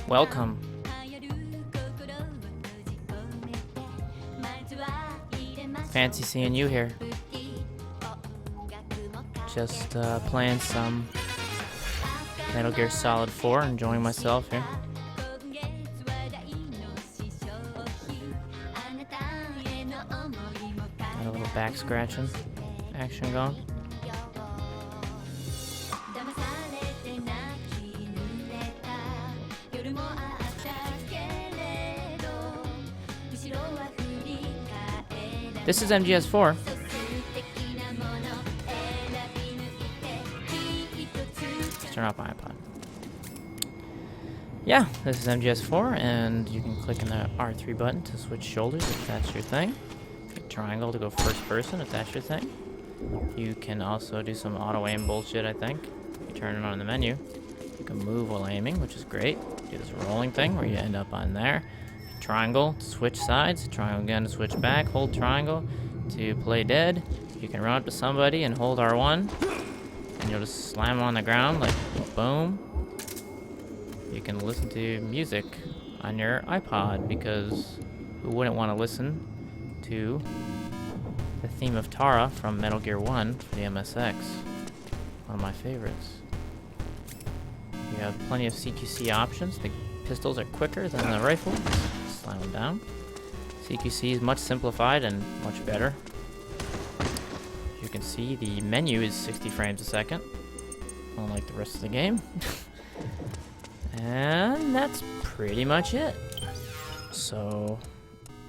Welcome. Fancy seeing you here. Just playing some Metal Gear Solid 4, enjoying myself here. Got a little back scratching action going. This is MGS4. Let's turn off my iPod. Yeah, this is MGS4, and you can click on the R3 button to switch shoulders if that's your thing. Click triangle to go first person if that's your thing. You can also do some auto aim bullshit, I think. You turn it on in the menu. You can move while aiming, which is great. Do this rolling thing where you end up on there. Triangle to switch sides, triangle again to switch back, hold triangle to play dead. You can run up to somebody and hold R1, and you'll just slam them on the ground, like boom. You can listen to music on your iPod, because who wouldn't want to listen to the theme of Tara from Metal Gear 1 for the MSX, one of my favorites. You have plenty of CQC options. The pistols are quicker than the rifle. Slam them down. CQC is much simplified and much better. You can see the menu is 60 frames a second, unlike the rest of the game. And that's pretty much it. So,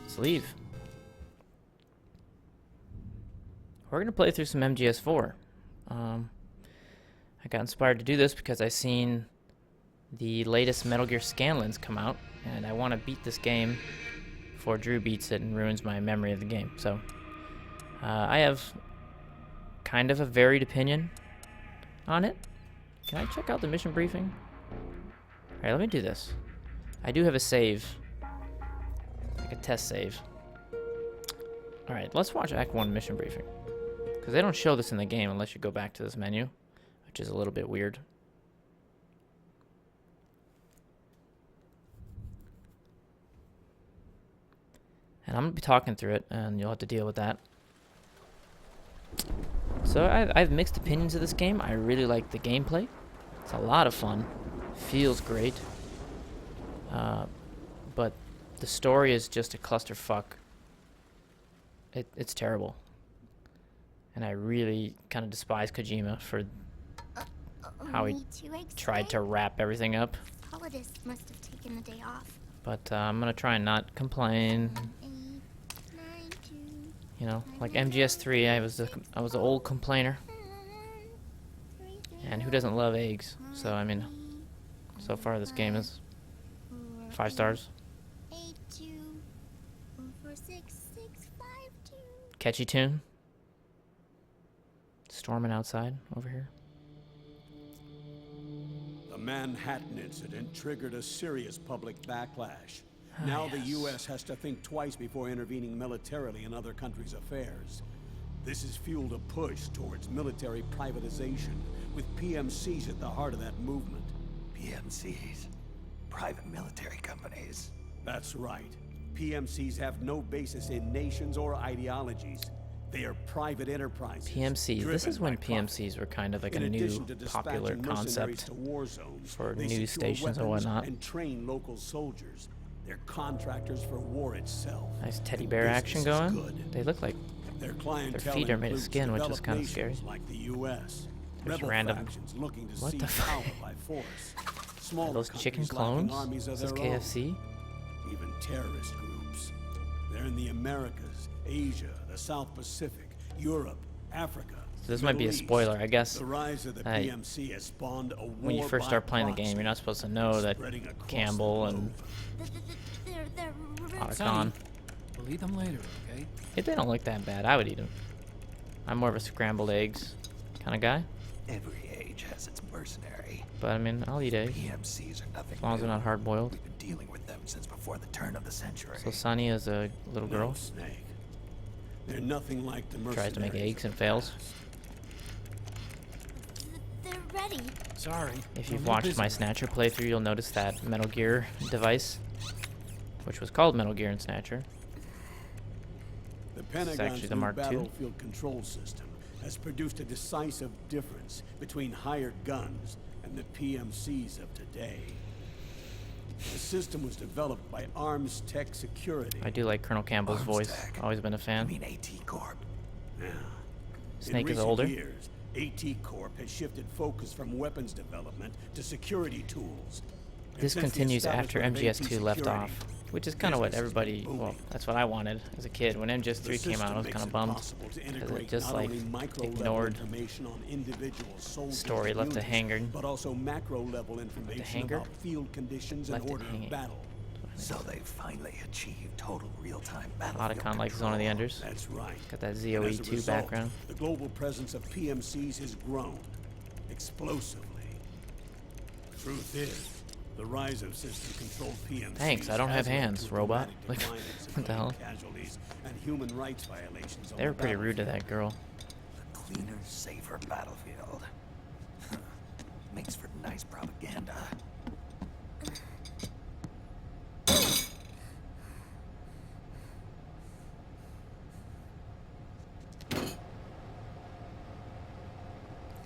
let's leave. We're gonna play through some MGS4. I got inspired to do this because I seen the latest Metal Gear Scanlins come out, and I want to beat this game before Drew beats it and ruins my memory of the game. So, I have kind of a varied opinion on it. Can I check out the mission briefing? Alright, let me do this. I do have a save. Like a test save. Alright, let's watch Act 1 mission briefing. Because they don't show this in the game unless you go back to this menu, which is a little bit weird. And I'm going to be talking through it, and you'll have to deal with that. So I have mixed opinions of this game. I really like the gameplay. It's a lot of fun. Feels great. But the story is just a clusterfuck. It's terrible. And I really kind of despise Kojima for how he tried to wrap everything up. Holidays must have taken the day off. But I'm going to try and not complain. You know, like MGS3, I was the old complainer. And who doesn't love eggs? So, I mean, so far this game is 5 stars. Catchy tune. Storming outside over here. The Manhattan incident triggered a serious public backlash. Now the U.S. has to think twice before intervening militarily in other countries' affairs. This has fueled a push towards military privatization, with PMCs at the heart of that movement. PMCs? Private military companies? That's right. PMCs have no basis in nations or ideologies. They are private enterprises. PMCs. This is when PMCs were kind of like a new popular concept for news stations and whatnot. And train local soldiers. They're contractors for war itself. Nice teddy bear action going. They look like their feet are made of skin, which is kind of scary. Like the US. There's random. What the fuck? Are those chicken clones? Is this KFC? Even terrorist groups. They're in the Americas, Asia, the South Pacific, Europe, Africa. So this might be a spoiler, I guess. The rise of the PMC has spawned a war when you first start playing the game, you're not supposed to know that Campbell and Otacon. We'll eat them later, okay? If they don't look that bad, I would eat them. I'm more of a scrambled eggs kind of guy. Every age has its mercenary. But I mean, I'll eat eggs. PMCs are nothing As long as they're not hard boiled. We've been dealing with them since before the turn of the century. So Sunny is a little girl. No, Snake. They're nothing like the Tries to make mercenaries eggs and fails. They're ready. Sorry. If I'm you've a little watched busy my right Snatcher playthrough, you'll notice that Metal Gear device, which was called Metal Gear and Snatcher. The Pentagon's actually the new Mark II. battlefield control system has produced a decisive difference between hired guns and the PMCs of today. The system was developed by Arms Tech Security. I do like Colonel Campbell's Arms voice. Tech. Always been a I fan. mean AT Corp. Yeah. Snake In is recent older. years, AT Corp has shifted focus from weapons development to security tools. And This since the continues after establishment of MGS2 AT left Security, off, which is kind of what business has been everybody, well, booming. that's what I wanted as a kid. When The MGS3 came out, I was system kind of makes it bummed possible to because integrate it just not like only micro-level ignored information on individual soldiers story, and left the units, hanger. but also macro-level information hanger? about field conditions Left and it order hanging. of battle. So they finally achieved total real-time A battlefield lot of kind of like Zone of the control. Enders. That's right. Got that And as a ZOE2 result, background. the global presence of PMCs has grown explosively. Truth is, the rise of system-controlled PMCs. Thanks, I don't have has led hands, to a robot. dramatic Like, decline in what the hell? civilian casualties and human rights violations on They were the pretty rude to battlefield. that girl. A cleaner, safer battlefield. Makes for nice propaganda.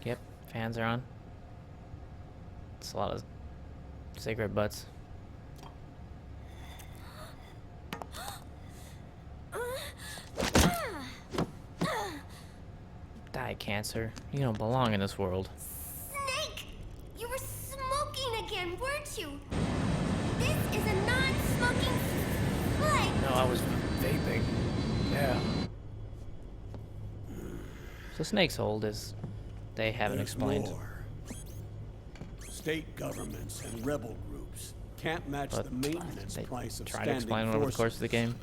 Yep, fans are on. It's a lot of cigarette butts. Die, cancer. You don't belong in this world. Snake! You were smoking again, weren't you? This is a non-smoking flight. No, I was vaping. Yeah. So Snake's hold is they haven't There's explained. more. State governments and rebel groups can't match But the maintenance they price of try to standing explain it over the course of the game.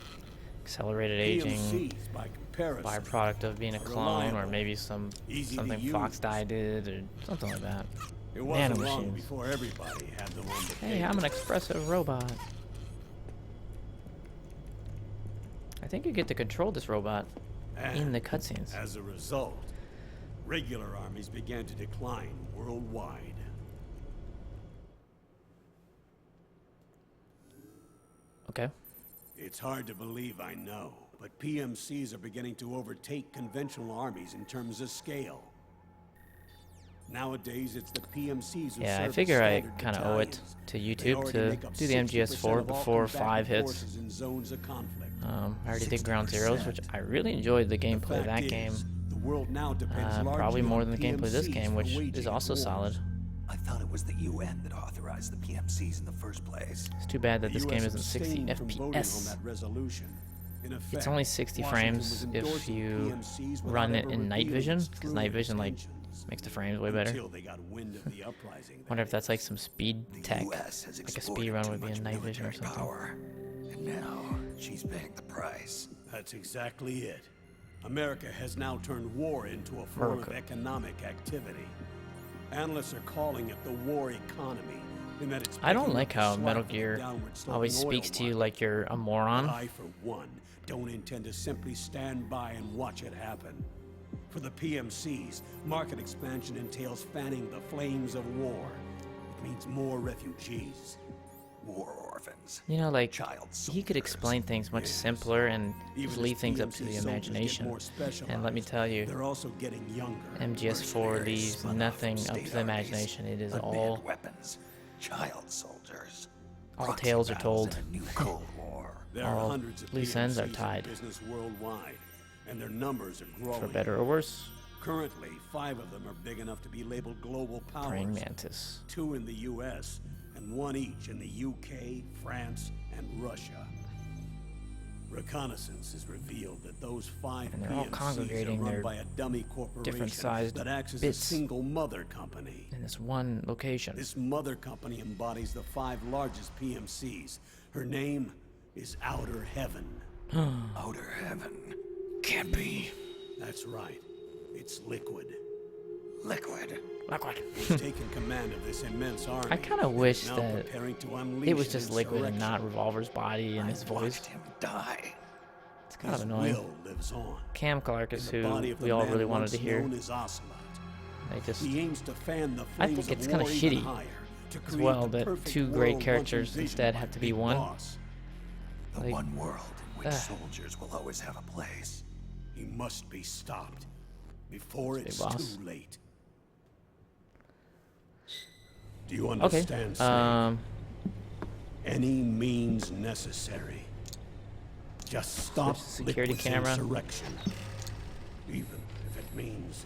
Accelerated aging, PMCs, by comparison, byproduct of being a are clone, or reliable, maybe something use. Fox Die did, or something like that. It wasn't long nanomachines. before everybody had them on the Hey, I'm an expressive robot. I think you get to control this robot in the cutscenes. As a result, regular armies began to decline worldwide. Okay. It's hard to believe, I know, but PMCs are beginning to overtake conventional armies in terms of scale. Nowadays, it's the PMCs who Yeah, I serve figure as I standard kind of owe it battalions. to They YouTube already to make up do the 60% MGS4 of all before 5 combatant hits. forces in zones of conflict. I already did Ground Zeroes, which I really enjoyed the gameplay of that Fact game. is, the world now depends Probably largely more on than the gameplay of this PMCs game, for which waging is also wars. solid. I thought it was the UN that authorized the PMCs in the first place. It's too bad that The this game US isn't 60 abstained from voting on FPS. that resolution. In effect, It's only 60 Washington frames was if endorsing you PMCs run without it ever in night revealing vision, its because true night vision like intentions. makes the frames way better. Until they got wind of the uprising. Wonder if that's like some speed The tech, US has like a exported speed run too would be much in night vision or military something. power. And now she's paying the price. That's exactly it. America has now turned war into a form of America. economic activity. Analysts are calling it the war economy. In that it's I don't picking like up the how slack Metal of the Gear downward sloping always oil speaks to you market. like you're a moron. I, for one, don't intend to simply stand by and watch it happen. For the PMCs, market expansion entails fanning the flames of war. It means more refugees. War orphans. You know, like, Child he could soldiers. explain things much Yes. simpler and Even just as leave things up to PMC the soldiers get imagination. more And let me specialized, tell you, they're also getting younger. MGS4 Mercenaries leaves spun off nothing from up to state the armies, imagination. It is unmanned all weapons, child soldiers. all proxy tales are battles told. in a new Cold War. There are all hundreds of loose ends are PMCs in tied. business worldwide, and their numbers are growing. for better or worse. Currently, 5 of them are big enough to be labeled global powers. Praying mantis. 2 in the U.S. and 1 each in the U.K., France, and Russia. Reconnaissance has revealed that those 5 And they're all PMCs congregating are run their by a dummy corporation sized that acts as bits. a single mother company. In this one location. This mother company embodies the 5 largest PMCs. Her name is Outer Heaven. Outer heaven. Can't be. That's right. It's Liquid. Liquid. Liquid. He's taken command of this immense army. I kind of and wish is now that preparing to unleash it was an just Liquid and not insurrection. Revolver's body and his voice. Watched him die. It's kind of His annoying. will lives on. Cam Clark In is the who body of the we all man really wanted once to hear. known as Ocelot. They just, He aims to fan the I flames think it's of kind war of even shitty higher, to as create well the that perfect two world great once characters envisioned instead by have to be Big one. Boss. The Like, one world in which ugh. soldiers will always have a place. He must be stopped before Big it's Boss. too late. Do you Okay. understand, Snake? Any means necessary. Just stop Switch the security Liquid's camera. insurrection, even if it means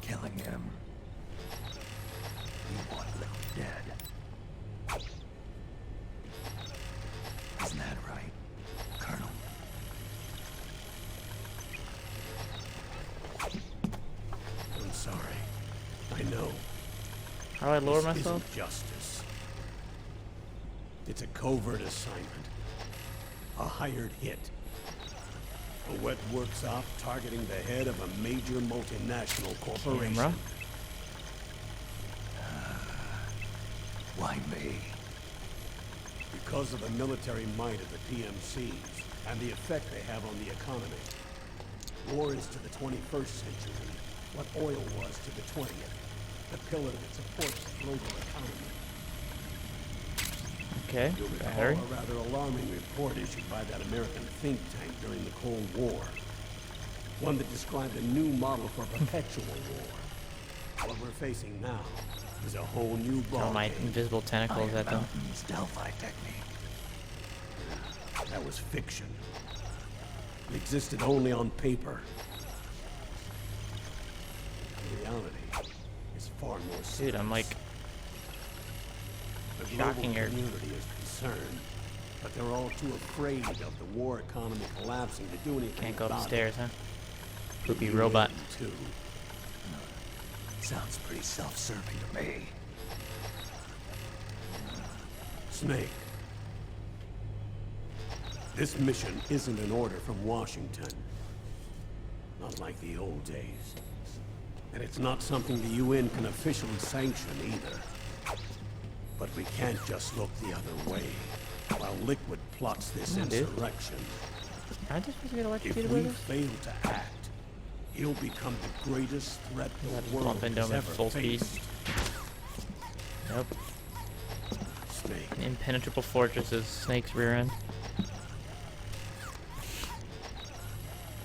Killing him. You want Liquid dead. Isn't that right, Colonel? I'm sorry. I know. How do I lower This myself? isn't justice. It's a covert assignment. A hired hit. A wet works op targeting the head of a major multinational corporation. Camera. Why me? Because of the military might of the PMCs and the effect they have on the economy. War is to the 21st century what oil was to the 20th. The pillar that supports the global economy. Okay. You'll recall Battery. a rather alarming report issued by that American think tank during the Cold War. One that described a new model for perpetual war. What we're facing now is a whole new Oh, my ballgame. invisible tentacles Iron at them. Mountain's Delphi technique. That was fiction. It existed only on paper. The reality is far more serious. Dude, I'm like, The global shocking here. community is concerned, but they're all too afraid of the war economy collapsing to do anything can't go about upstairs, huh? it. Poopy The robot. UN, too. Sounds pretty self-serving to me. Snake. This mission isn't an order from Washington. Not like the old days. And it's not something the UN can officially sanction either. But we can't just look the other way while Liquid plots this Come on, dude. insurrection. Aren't they supposed to get If electrocuted we with this? fail to act, he'll become the greatest threat Gotta the world bump into has him at ever full speed. faced. Nope. Snake. An impenetrable fortress is Snake's rear end.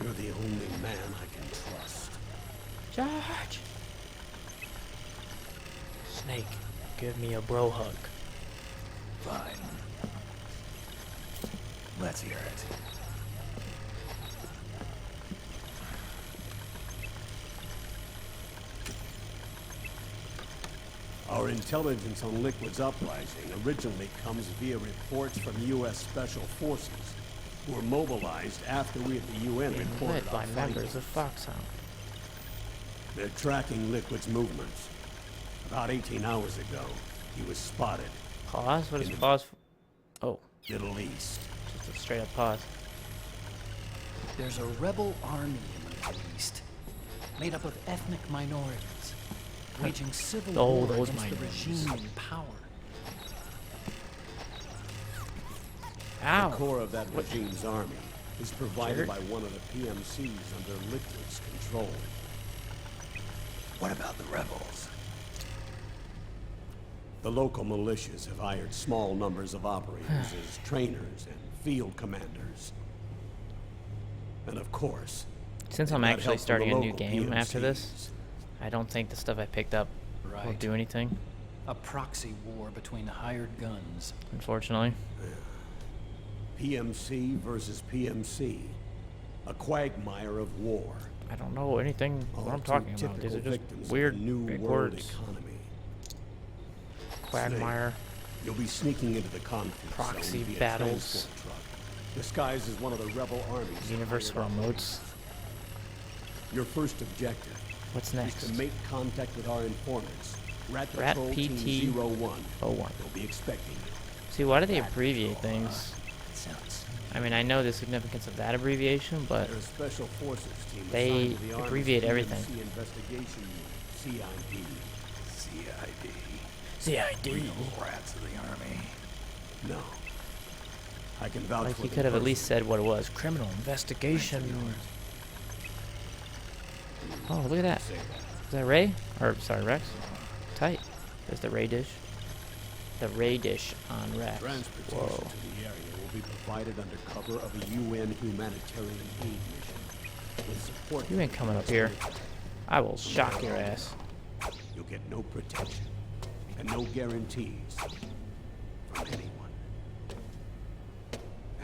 You're the only man I can trust. Charge! Snake, give me a bro hug. Fine. Let's hear it. Our intelligence on Liquid's uprising originally comes via reports from U.S. Special Forces, who were mobilized after we at the UN Being reported led our by members findings. of Foxhound. They're tracking Liquid's movements. About 18 hours ago, he was spotted. Pause? What is In the- pause for? Oh, Middle East. just a straight up pause. There's a rebel army in the Middle East, made up of ethnic minorities, waging civil Oh, war those against the minorities. regime in power. The Ow! core of that regime's army is provided Jerk. by one of the PMCs under Liquid's control. What about the rebels? The local militias have hired small numbers of operators as trainers and field commanders. And of course, Since they I'm got actually help from starting the a new local game after this, PMCs. I don't think the stuff I picked up will Right. do anything, A proxy war between hired guns. unfortunately. PMC versus PMC. A quagmire of war. I don't know anything All what I'm too talking about. These typical are just victims of the weird new big world words. economy. Quagmire. You'll be sneaking into the conflict Proxy zone via battles. transport truck, disguised as one of the rebel armies. Universal remotes. Your first objective What's is next? to make contact with our informants. Rat Rat Patrol PT Team 01. 01. They'll be expecting you. See, why do they abbreviate things? It sounds... I mean, I know the significance of that abbreviation, but They're a special forces team They assigned to the Army's abbreviate everything. PMC investigation unit, CID. CID. CID. Real rats of the army. No. I can vouch Like for he them could have at least personally. said what it was. Criminal investigation. Oh, look at that. Say that. Is that Ray? Or, sorry, Rex? Tight. There's the Ray dish. The Ray dish on Rex. Transportation Whoa. to the area will be provided under cover of a UN humanitarian aid mission. With support You ain't coming up here. I will shock your ass. You'll get no protection and no guarantees from anyone.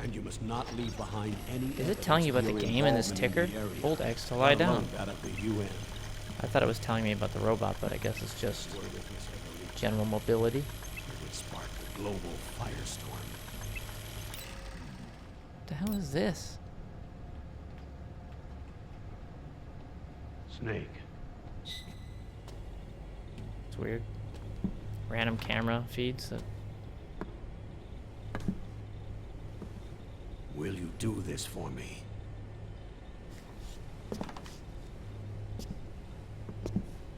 And you must not leave behind any Is it telling you about the evidence of game your in this involvement ticker? the area, Hold X to let lie alone down. that of the UN. I thought it was telling me about the robot, but I guess it's just Were this ever reached, general mobility. it would spark a global firestorm. What the hell is this? Snake. It's weird. Random camera feeds that. Will you do this for me?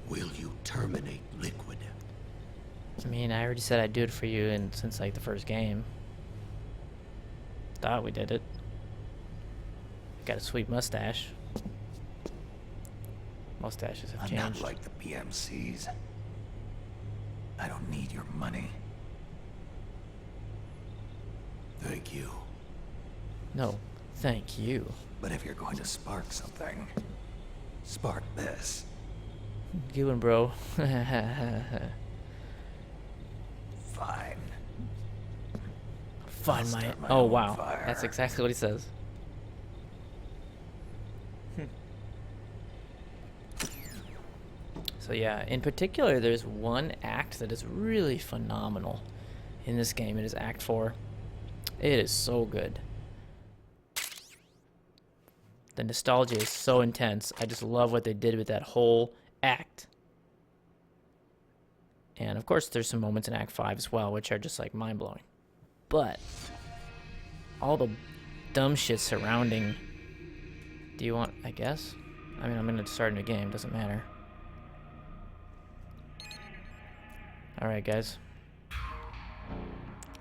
Will you terminate Liquid? I mean, I already said I'd do it for you, and since like the first game, thought we did it. Got a sweet mustache. Mustaches have I'm changed. not like the PMCs. I don't need your money. Thank you. No, thank you. But if you're going to spark something, spark this. You and bro. Fine. Fun my. start my Oh own wow, fire. that's exactly what he says. So yeah, in particular, there's one act that is really phenomenal in this game. It is Act 4. It is so good. The nostalgia is so intense. I just love what they did with that whole act. And of course, there's some moments in Act 5 as well, which are just like mind-blowing. But all the dumb shit surrounding... Do you want... I guess? I mean, I'm going to start a new game. Doesn't matter. Alright, guys.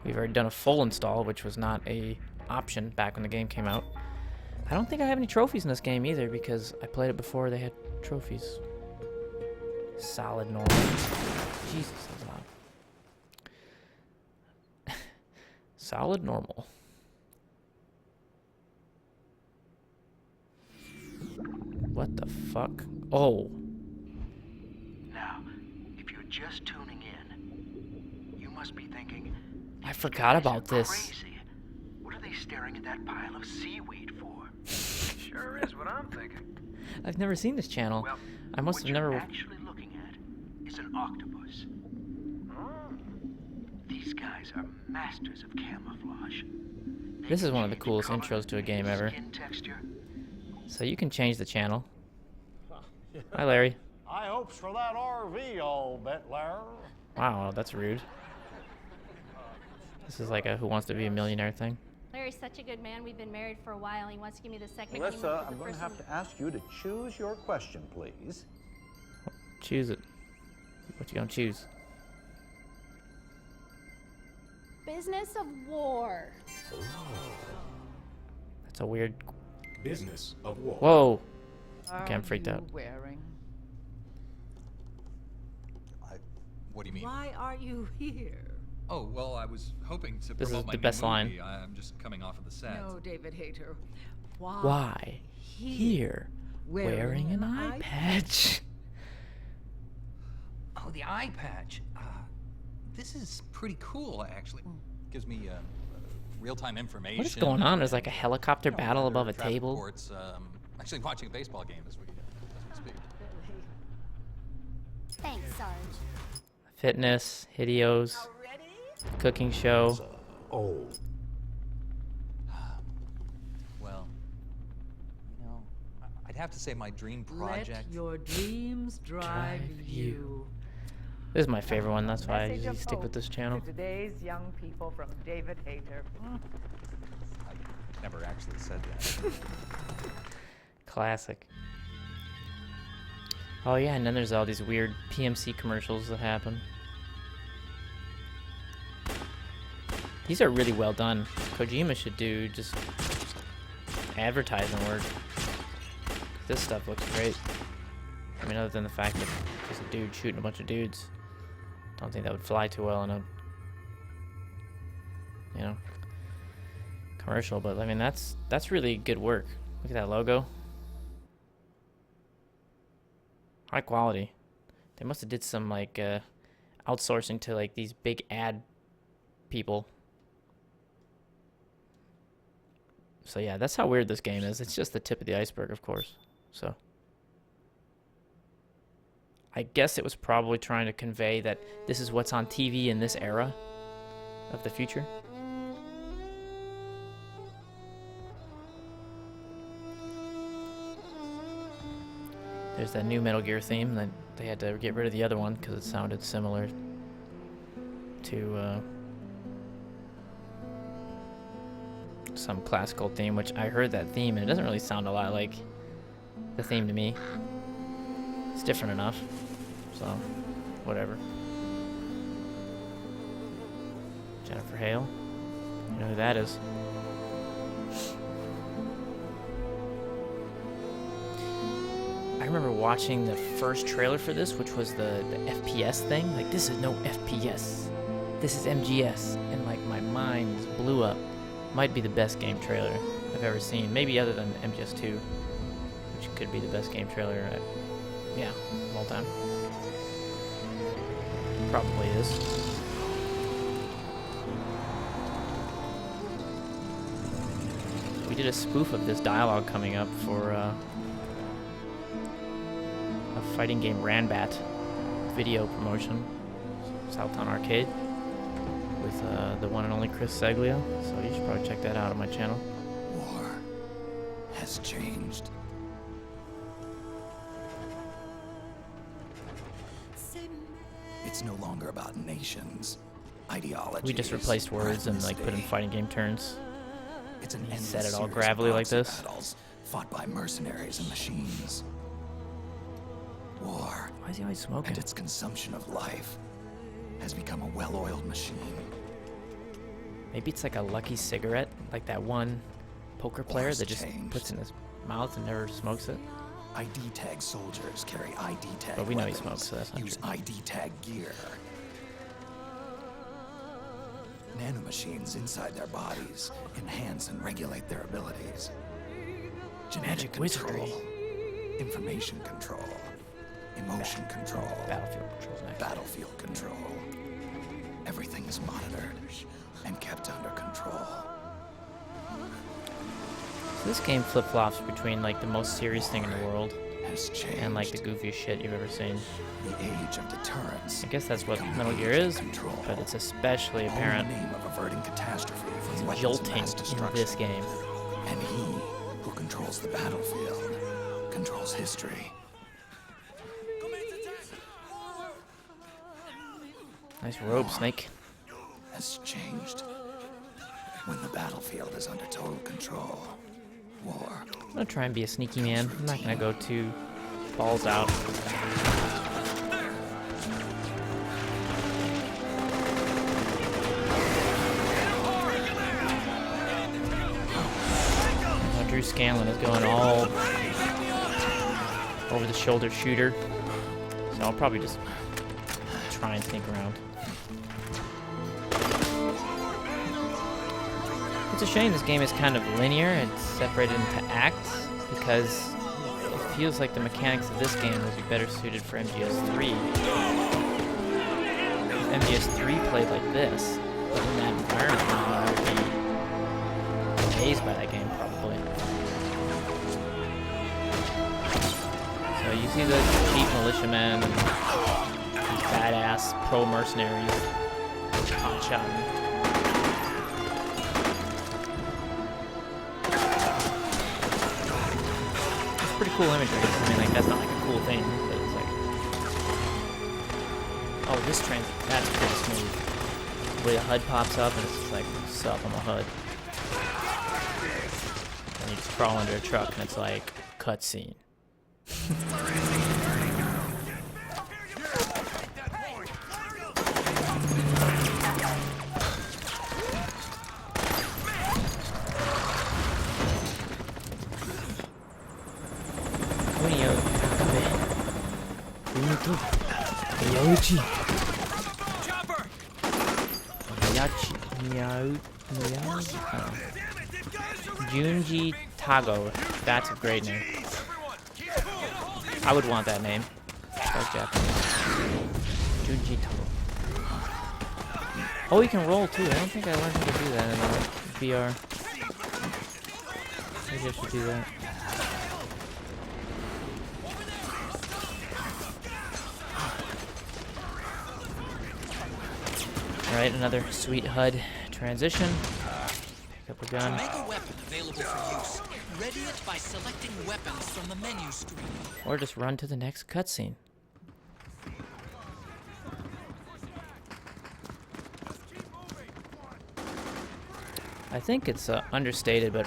We've already done a full install, which was not a option back when the game came out. I don't think I have any trophies in this game either, because I played it before they had trophies. Solid normal. Jesus, that's loud. Solid normal. What the fuck? Oh. Now, if you're just tuning in, you must be thinking, I forgot "These guys about are this. Crazy. What are they staring at that pile of seaweed for?" Sure is what I'm thinking. I've never seen this channel. Well, I must what have never... you're actually looking at is an octopus. These guys are masters of camouflage. They This is can one of the change coolest color, intros to a game ever. skin texture. So you can change the channel. Hi, Larry. High hopes for that RV, I'll bet, Larry. Wow, that's rude. This is like a Who Wants to Be a Millionaire thing. Larry's such a good man. We've been married for a while. He wants to give me the second. Melissa, I'm going to have to ask you to choose your question, please. Choose it. What you gonna choose? Business of war. That's a weird... Business of war. Whoa! Okay, I'm freaked out. Wearing? What do you mean? Why are you here? Oh, well, I was hoping to This is promote my the new best line. movie. I'm just coming off of the set. No, David Hayter. Why? Here. Wearing an eye patch. Oh, the eye patch. This is pretty cool, actually. Gives me real-time information. What is going on? There's like a helicopter You know, battle weather, above a traffic table. reports, actually watching a baseball game as we speak. Thanks, Sarge. Fitness, Hideos, cooking show. Old. Well, you know, I'd have to say my dream project. Let your dreams drive Drive you. you. This is my favorite one. That's why I Message usually of stick hope with this channel. To today's young people from David Hayter. I never actually said that. Classic. Oh yeah, and then there's all these weird PMC commercials that happen. These are really well done. Kojima should do just advertising work. This stuff looks great. I mean, other than the fact that just a dude shooting a bunch of dudes. Don't think that would fly too well in a, you know, commercial. But I mean, that's really good work. Look at that logo. High quality. They must have did some like outsourcing to like these big ad people. So yeah, that's how weird this game is. It's just the tip of the iceberg, of course. So I guess it was probably trying to convey that this is what's on TV in this era of the future. There's that new Metal Gear theme that they had to get rid of the other one because it sounded similar to some classical theme, which I heard that theme and it doesn't really sound a lot like the theme to me. It's different enough, so whatever. Jennifer Hale, you know who that is. I remember watching the first trailer for this, which was the FPS thing. Like, this is no FPS. This is MGS. And, like, my mind just blew up. Might be the best game trailer I've ever seen. Maybe other than MGS 2, which could be the best game trailer of all time. Probably is. We did a spoof of this dialogue coming up for a fighting game Ranbat video promotion, Southtown Arcade, with the one and only Chris Seglio. So you should probably check that out on my channel. War has changed. It's no longer about nations, ideology. We just replaced words and like put in fighting game turns. It's an endless said it all series of gravelly like boxing this. battles fought by mercenaries and machines. War. Why is he always smoking? And its consumption of life has become a well-oiled machine. Maybe it's like a lucky cigarette, like that one poker player War's that just changed. puts in his mouth and never smokes it. ID tag soldiers carry ID tag But we know he weapons, smokes, so that's not use true. ID tag gear. Nanomachines inside their bodies enhance and regulate their abilities. Genetic Magic control, wizardry. information control, emotion control, Battlefield controls next. battlefield control. Everything is monitored and kept under control. So this game flip-flops between like the most serious thing in the world Has changed. and like the goofiest shit you've ever seen. The age of deterrence. I guess that's what become Metal the Gear age of is, control. but it's especially All in apparent the name of averting catastrophe from it's weapons of jolting mass in destruction. this game. And he who controls the battlefield controls history. Nice robe, Snake. Has changed. When the battlefield is under total control, war. I'm gonna try and be a sneaky man. I'm not gonna go too balls out. Drew Scanlon is going all over the shoulder shooter, so I'll probably just try and sneak around. It's a shame this game is kind of linear. It's separated into acts because it feels like the mechanics of this game would be better suited for MGS3. If MGS3 played like this, but in that environment, I would be amazed by that game probably. So you see the cheap militiamen, and badass pro mercenaries, hot-shotting. Pretty cool imagery. I mean, like, that's not like a cool thing, but it's like, oh, this train, that's pretty smooth. The way the HUD pops up and it's just like, sup, I'm a HUD. And you just crawl under a truck and it's like, cutscene. Miyachi. Junji Tago. That's a great name. I would want that name. Like Japanese. Junji Tago. Oh, you can roll too. I don't think I learned how to do that in VR. Maybe I should do that. Alright, another sweet HUD transition. Pick up a gun. Make a weapon available for use. Ready it by selecting weapons from the menu screen. Or just run to the next cutscene. I think it's understated, but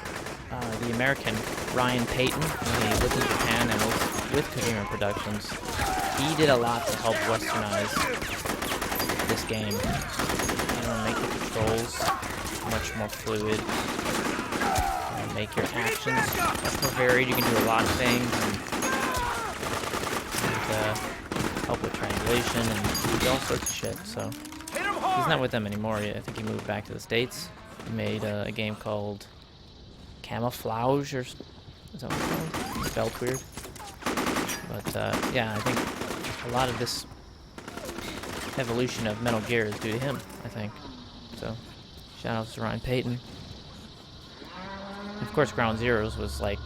the American Ryan Payton, when he lived in Japan and was with Kojima Productions, he did a lot to help westernize this game. You know, make the controls much more fluid, make your actions much more varied. You can do a lot of things, and help with triangulation and do all sorts of shit. So he's not with them anymore. I think he moved back to the States. He made a game called Camouflage, or is that what it's called? It felt weird. But yeah, I think a lot of this evolution of Metal Gear is due to him, I think. So, shout out to Ryan Payton. Of course, Ground Zeroes was like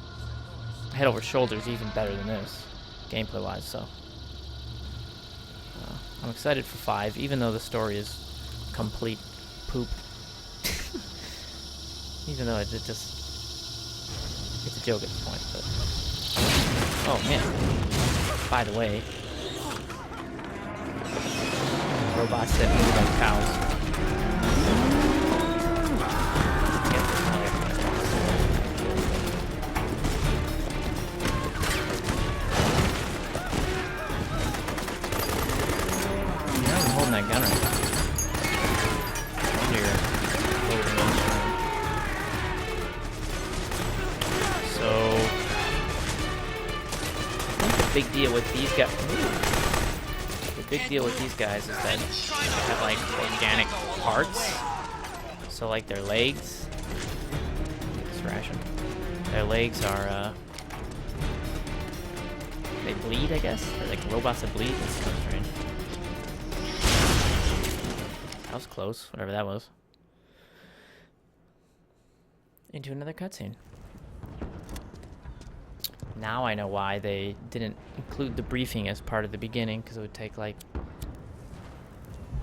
head over shoulders even better than this, gameplay-wise, so. I'm excited for 5, even though the story is complete poop. Even though it just, it's a joke at this point, but. Oh man. By the way. Robots that move like cows. I'm holding that gun right now. So, I think the big deal with these guys. The big deal with these guys is that they have like organic parts. So like their legs. Let's ration. Their legs are they bleed, I guess. They're like robots that bleed. That's kind of strange. That was close, whatever that was. Into another cutscene. Now I know why they didn't include the briefing as part of the beginning, because it would take like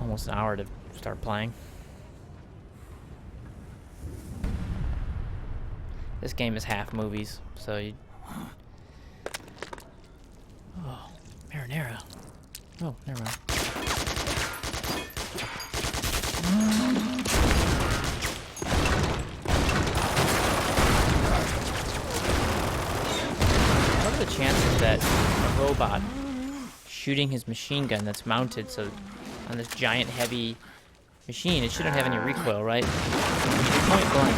almost an hour to start playing. This game is half movies, so you... Oh, marinara. Oh, never mind. What are the chances that a robot shooting his machine gun that's mounted so on this giant heavy machine, it shouldn't have any recoil, right? Point blank.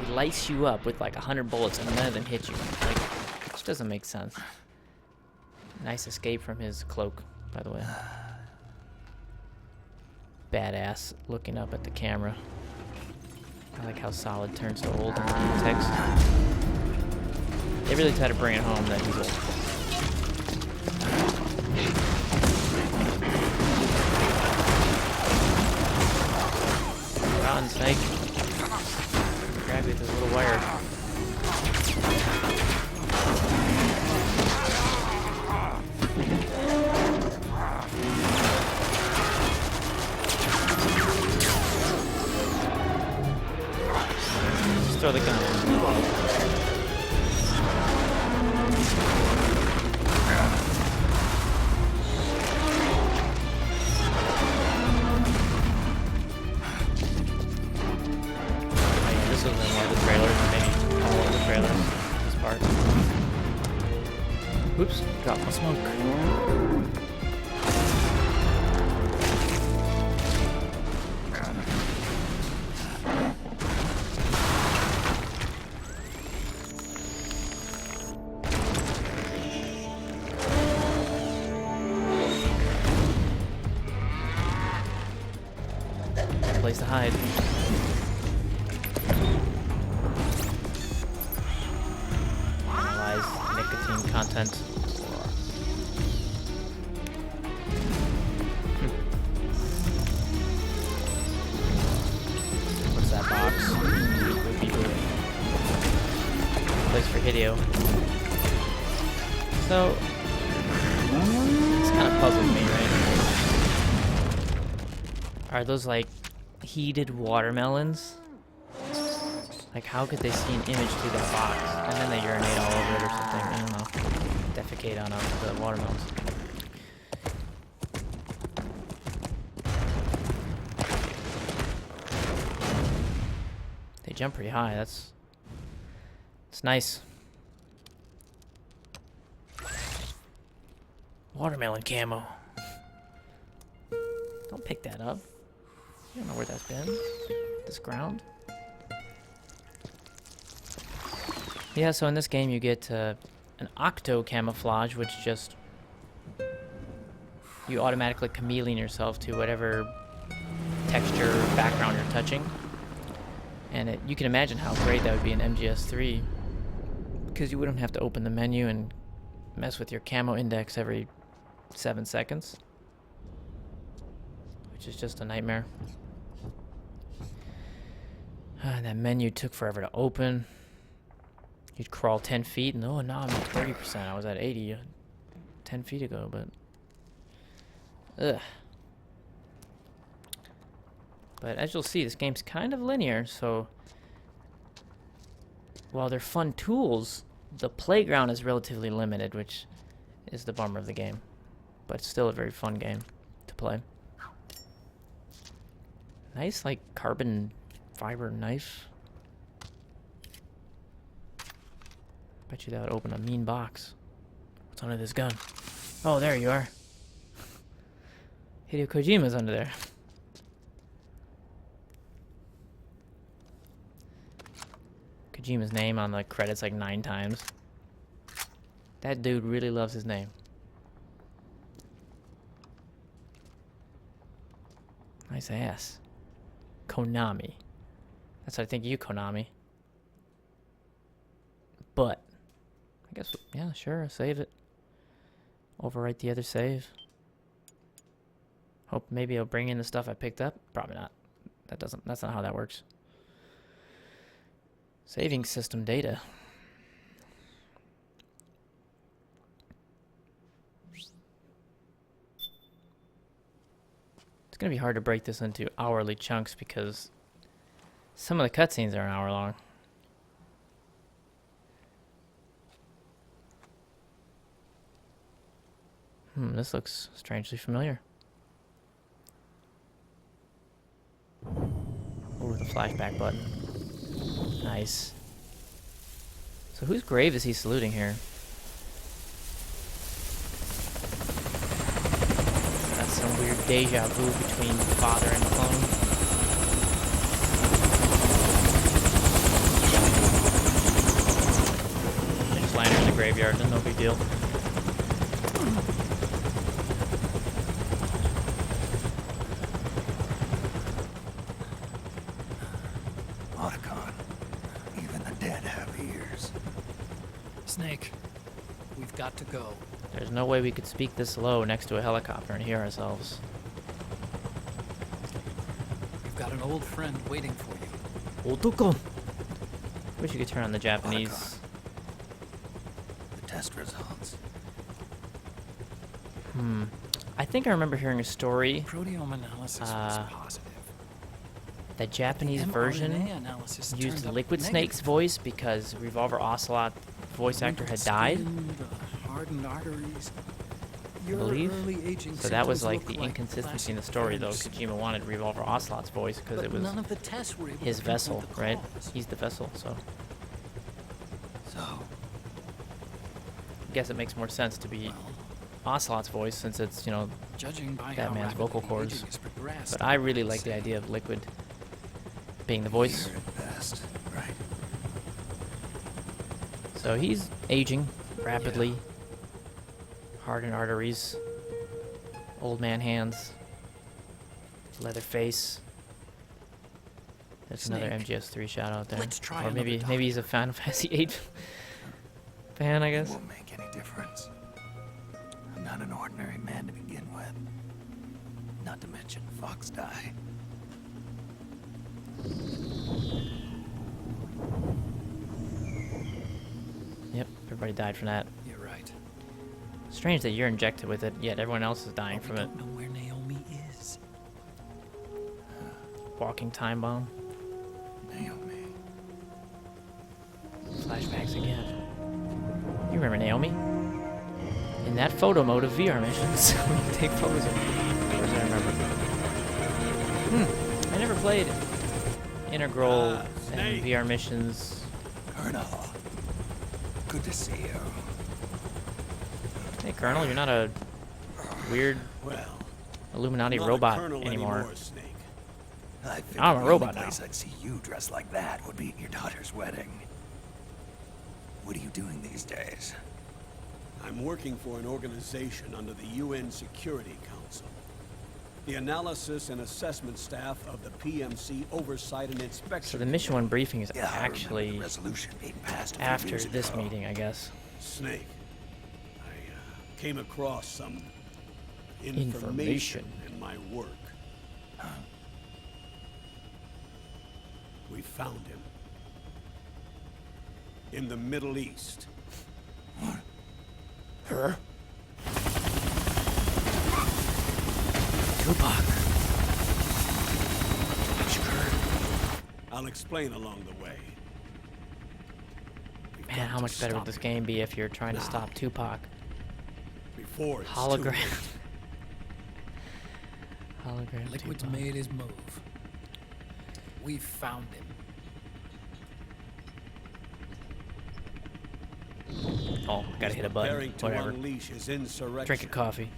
He lights you up with like 100 bullets and none of them hit you. Like, it just doesn't make sense. Nice escape from his cloak, by the way. Badass looking up at the camera. I like how Solid turns so old in the text. They really try to bring it home that he's old. Run, Snake. Grab you with this little wire. Just throw the gun in. This was in one of the trailers, maybe all of the trailers, this part. Oops, dropped my smoke. place to hide. Analyze nicotine content. What's that box? Place for Hideo. So, this kind of puzzled me, right? Are those like heated watermelons? Like, how could they see an image through that box? And then they urinate all over it or something. I don't know. Defecate on the watermelons. They jump pretty high. It's nice. Watermelon camo. Don't pick that up. I don't know where that's been. This ground. Yeah, so in this game you get an octo camouflage, which just you automatically chameleon yourself to whatever texture or background you're touching. And you can imagine how great that would be in MGS3, because you wouldn't have to open the menu and mess with your camo index every 7 seconds, which is just a nightmare. That menu took forever to open. You'd crawl 10 feet, and oh, now I'm at 30%. I was at 80 10 feet ago, but ugh. But as you'll see, this game's kind of linear, so while they're fun tools, the playground is relatively limited, which is the bummer of the game. But it's still a very fun game to play. Nice, like, carbon fiber knife. Bet you that would open a mean box. What's under this gun? Oh, there you are. Hideo Kojima's under there. Kojima's name on the credits like 9 times. That dude really loves his name. Nice ass. Konami. That's what I think of you, Konami. But I guess, yeah, sure, save it. Overwrite the other save. Hope maybe it'll bring in the stuff I picked up. Probably not. That's not how that works. Saving system data. It's gonna be hard to break this into hourly chunks because some of the cutscenes are an hour long. This looks strangely familiar. Oh, the flashback button. Nice. So whose grave is he saluting here? That's some weird deja vu between father and clone. They just land her in the graveyard, no big deal. Snake, we've got to go. There's no way we could speak this low next to a helicopter and hear ourselves. We've got an old friend waiting for you. Otoko. Wish you could turn on the Japanese. The test results. I think I remember hearing a story. Proteome analysis was positive. The Japanese version used Liquid Snake's voice because Revolver Ocelot voice actor had died, I believe. So that was like the inconsistency in the story, though. Kojima wanted Revolver Ocelot's voice because it was his vessel, right? He's the vessel, so. I guess it makes more sense to be Ocelot's voice since it's, you know, that man's vocal cords. But I really like the idea of Liquid being the voice. So he's aging rapidly. Hardened arteries. Old man hands. Leather face. There's another Snake. MGS3 shout out there. Let's try Or maybe another maybe he's a Final Fantasy 8 fan, I It guess. won't make any difference. I'm not an ordinary man to begin with. Not to mention Fox die. Yep, everybody died from that. You're right. Strange that you're injected with it, yet everyone else is dying from We it. don't know where Naomi is. Walking time bomb. Naomi. Flashbacks again. You remember Naomi? In that photo mode of VR missions, when you take photos of course I remember. I never played Integral and Snake. VR missions. Colonel. Good to see you. Hey Colonel, you're not a weird Well, Illuminati not robot a colonel anymore. Snake. I figured I'm a the robot only place now. I'd see you dressed like that would be at your daughter's wedding. What are you doing these days? I'm working for an organization under the UN Security Council. The analysis and assessment staff of the PMC Oversight and Inspection. So the mission 1 briefing is Yeah, I remember the actually resolution being passed a few after years this ago. meeting, I guess. Snake. I came across some Information. in my work. We found him. In the Middle East. Her? Tupac. I'll explain along the way. We've Man, got how to much better would stop this him game be if you're trying to now, stop Tupac? before it's too Hologram. late. Hologram Liquid's Tupac. made his move. We found him. Oh, gotta hit a button. Preparing to Whatever. unleash his insurrection. Drinking coffee.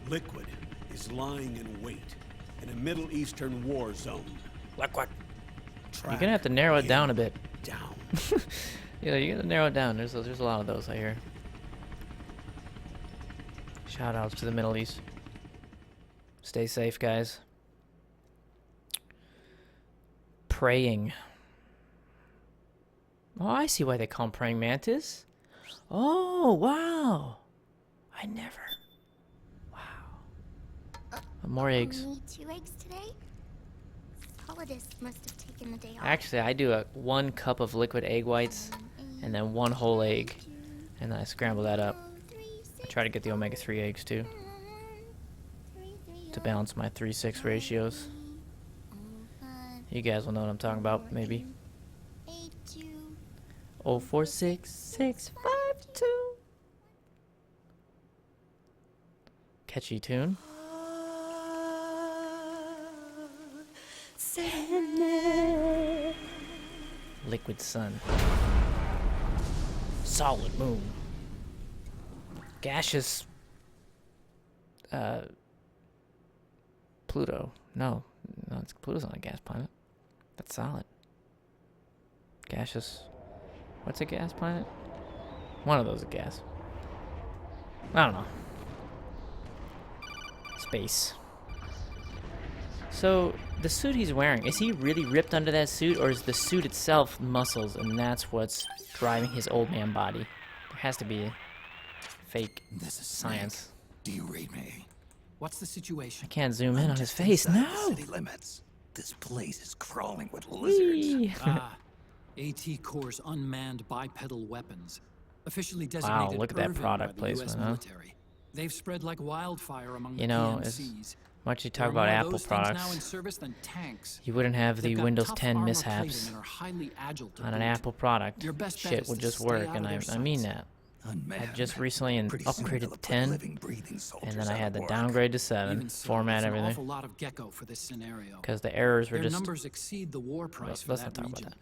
Liquid is lying in wait in a Middle Eastern war zone. Liquid. You're Track gonna have to narrow it down a him bit. Down. Yeah, you gotta narrow it down. There's a lot of those I hear. Shout outs to the Middle East. Stay safe, guys. Praying. Oh, I see why they call him praying mantis. Oh, wow. I never. Wow. More eggs. Only 2 eggs today? Solidus must have taken the day off. Actually, I do a 1 cup of liquid egg whites and then 1 whole egg. And then I scramble that up. I try to get the omega-3 eggs too, to balance my 3-6 ratios. You guys will know what I'm talking about, maybe. 046652. Catchy tune. Liquid sun. Solid moon. Gaseous Pluto. No, Pluto's not a gas planet. That's solid. Gaseous. What's a gas planet? One of those is a gas. I don't know. Space. So, the suit he's wearing, is he really ripped under that suit, or is the suit itself muscles, and that's what's driving his old man body? There has to be fake This is science. Do you read me? What's the situation? I can't zoom in I'm on his just face. inside No! the city limits. This place is crawling with lizards. Whee! AT Corps' unmanned bipedal weapons, officially designated look at that Irving product by the US placement, huh? military. They've spread like wildfire among You the know, as PMCs. much you There talk are about more of Apple those things now in products, service than tanks. you wouldn't have the They've got Windows tough 10 armor mishaps plating and are highly agile to on an boot. Apple product. Your best bet Shit is would to just stay work, out and of I their mean sights. that. I Unmanned. just recently Pretty soon upgraded they'll to put 10, living, breathing soldiers and then I out had of to work. downgrade to 7, Even so, format that's an everything, awful lot of gecko for this scenario. because the errors were Their just... numbers exceed the war price for Let's that not talk about region. that.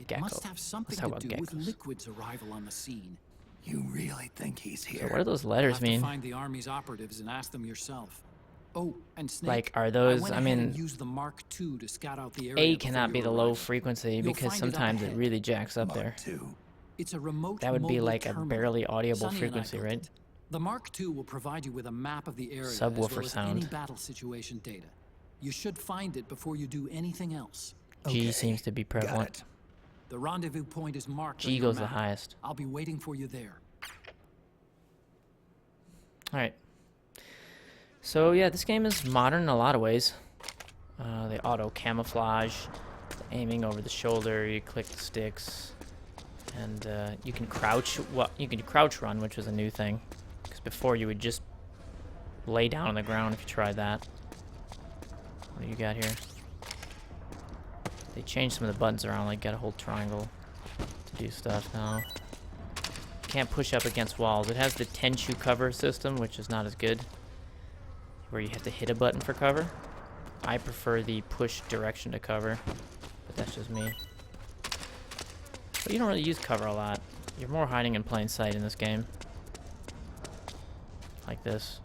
It Gecko. must have something Let's talk to about do with geckos. Liquid's arrival on the scene. You really think he's So here? what do those You'll letters have to mean? find the Army's operatives and ask them yourself. Oh, and Snake, Like, are those... went I ahead mean, and used the Mark II to scout out the area A before cannot you be the low arrived. frequency, You'll because find it up sometimes it ahead. really jacks up there. Mark II. It's a remote That would be mobile like a terminal. barely audible Sonny and I frequency, built right? it. The Mark II will provide you with a map of the area Subwoofer as well as any sound. battle situation data. You should find it before you do anything else. G seems to be prevalent. The rendezvous point is marked. G goes the highest. I'll be waiting for you there. Alright. So yeah, this game is modern in a lot of ways. The auto camouflage, the aiming over the shoulder, you click the sticks, and you can crouch. Well, you can crouch run, which was a new thing, because before you would just lay down on the ground if you tried that. What do you got here? They changed some of the buttons around, like got a whole triangle to do stuff now. Can't push up against walls. It has the Tenchu cover system, which is not as good, where you have to hit a button for cover. I prefer the push direction to cover, but that's just me. But you don't really use cover a lot. You're more hiding in plain sight in this game. Like this.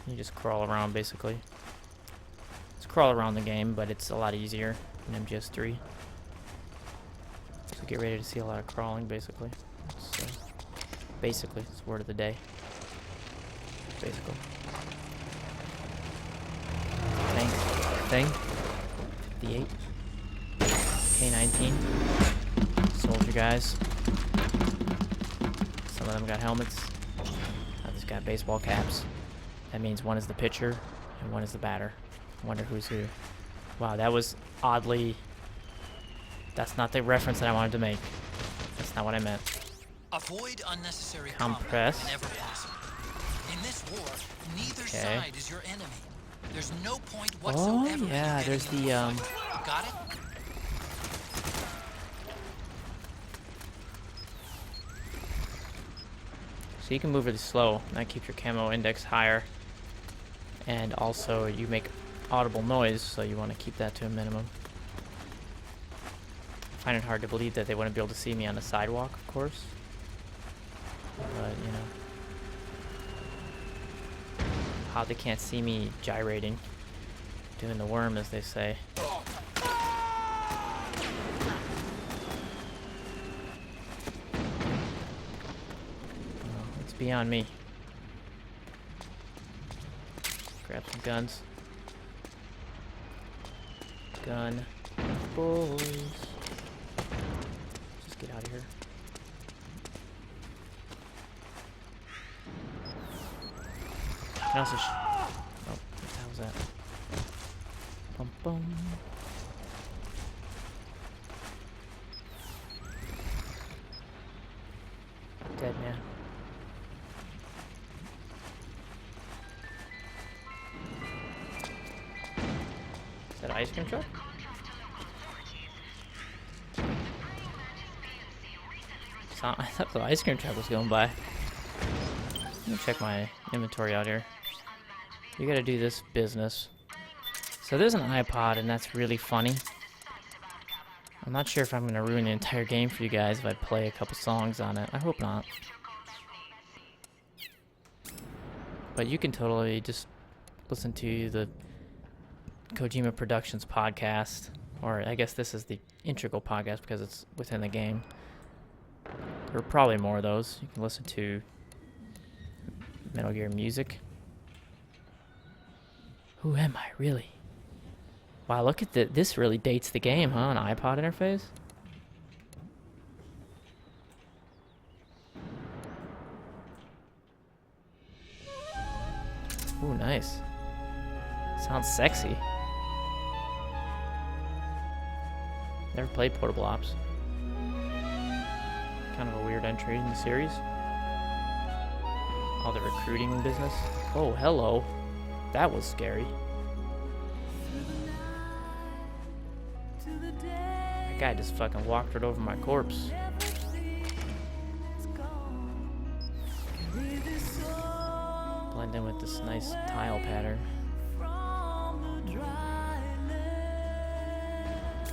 You just crawl around, basically. It's crawl around the game, but it's a lot easier in MGS3. So get ready to see a lot of crawling, basically. Basically, it's the word of the day. Basically. Thing. The 8. K-19. Soldier guys. Some of them got helmets. Others got baseball caps. That means one is the pitcher and one is the batter. I wonder who's who. Wow, that was oddly... That's not the reference that I wanted to make. That's not what I meant. Avoid unnecessary Compress. combat whenever possible. In this war, neither side is your enemy. There's no point whatsoever. Oh yeah, there's the Got it? So you can move really slow, and that keeps your camo index higher. And also you make audible noise, so you want to keep that to a minimum. I find it hard to believe that they wouldn't be able to see me on the sidewalk, of course. But, you know. How they can't see me gyrating. Doing the worm, as they say. It's beyond me. Grab some guns. Gun boys. Just get out of here. And also oh, what the hell was that? Bum bum. Dead man. Is that an ice cream truck? I thought the ice cream truck was going by. Let me check my inventory out here. You gotta do this business. So there's an iPod, and that's really funny. I'm not sure if I'm gonna ruin the entire game for you guys if I play a couple songs on it. I hope not. But you can totally just listen to the Kojima Productions podcast, or I guess this is the integral podcast because it's within the game. There are probably more of those. You can listen to Metal Gear music. Who am I, really? Wow, look at this really dates the game, huh? An iPod interface? Ooh, nice. Sounds sexy. Never played Portable Ops. Kind of a weird entry in the series. All the recruiting business. Oh, hello. That was scary. That guy just fucking walked right over my corpse. Blend in with this nice tile pattern.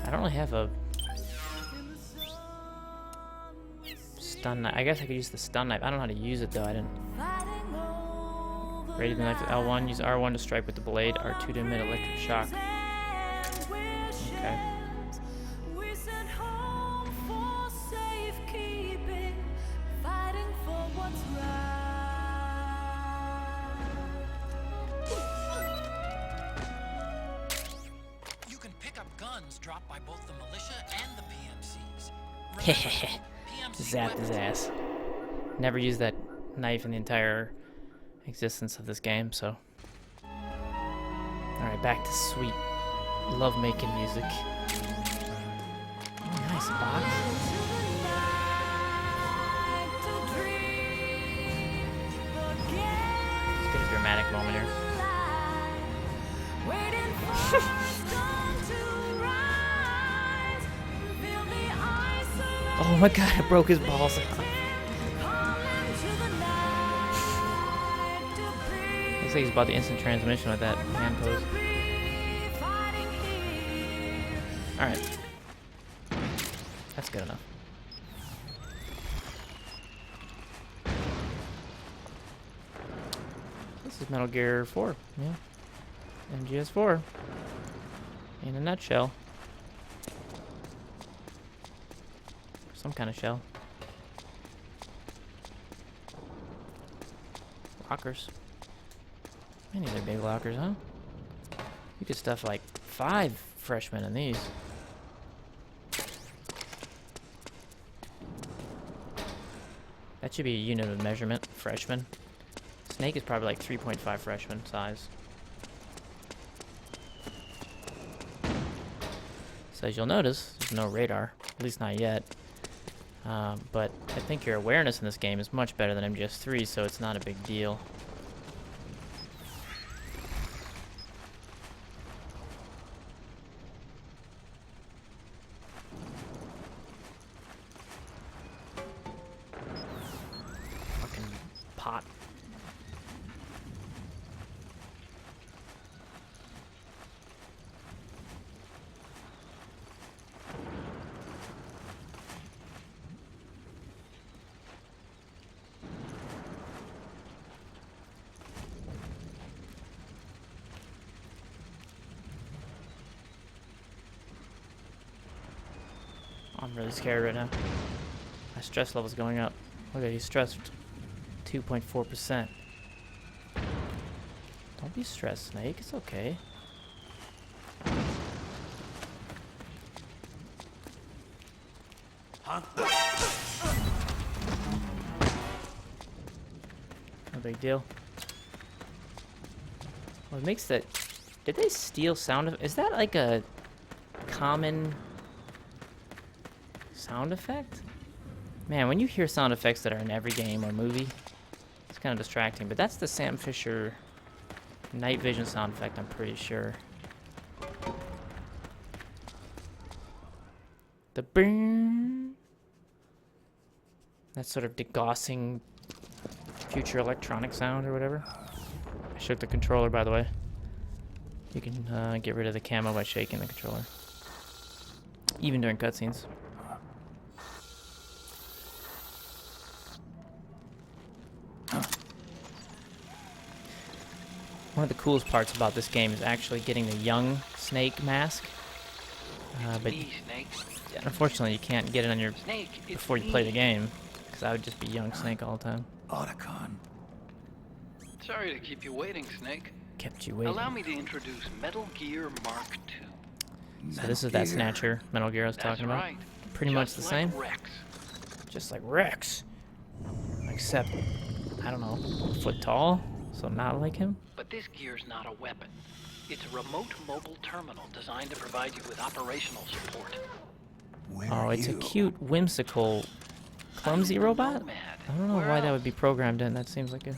I don't really have a stun knife. I guess I could use the stun knife. I don't know how to use it though. I didn't. Raise the knife with L1. Use R1 to strike with the blade. R2 to emit electric shock. Okay. dropped by both the militia and the PMCs. Remember, PMC Zapped his ass. Never used that knife in the entire existence of this game, so. Alright, back to sweet love-making music. Oh, nice box. Let's get a dramatic moment here. Oh my god, it broke his balls off. Looks like he's about the instant transmission with that hand pose. Alright. That's good enough. This is Metal Gear 4, yeah. MGS4. In a nutshell. Some kind of shell. Lockers. Many of their big lockers, huh? You could stuff like 5 freshmen in these. That should be a unit of measurement, freshman. Snake is probably like 3.5 freshman size. So as you'll notice, there's no radar, at least not yet. But I think your awareness in this game is much better than MGS3, so it's not a big deal. Fucking pot. I'm really scared right now. My stress level's going up. Look at, he's stressed 2.4%. Don't be stressed, Snake. It's okay. Huh? No big deal. What makes that... Did they steal sound of... Is that like a common sound effect? Man, when you hear sound effects that are in every game or movie, it's kind of distracting. But that's the Sam Fisher night vision sound effect, I'm pretty sure. The boom. That sort of degaussing future electronic sound or whatever. I shook the controller, by the way. You can get rid of the camo by shaking the controller. Even during cutscenes. One of the coolest parts about this game is actually getting the young Snake mask. But unfortunately, you can't get it on your before you play the game, because I would just be young Snake all the time. Otacon. Sorry to keep you waiting, Snake. Kept you waiting. Allow me to introduce Metal Gear Mark II. So this is that Snatcher Metal Gear I was talking about. Right. Pretty much the Just same. like Rex. Just like Rex. Except, I don't know, a foot tall, so not like him. But this gear's not a weapon. It's a remote mobile terminal designed to provide you with operational support. Oh, it's a cute, whimsical, clumsy robot? I don't know why that would be programmed in. That seems like a...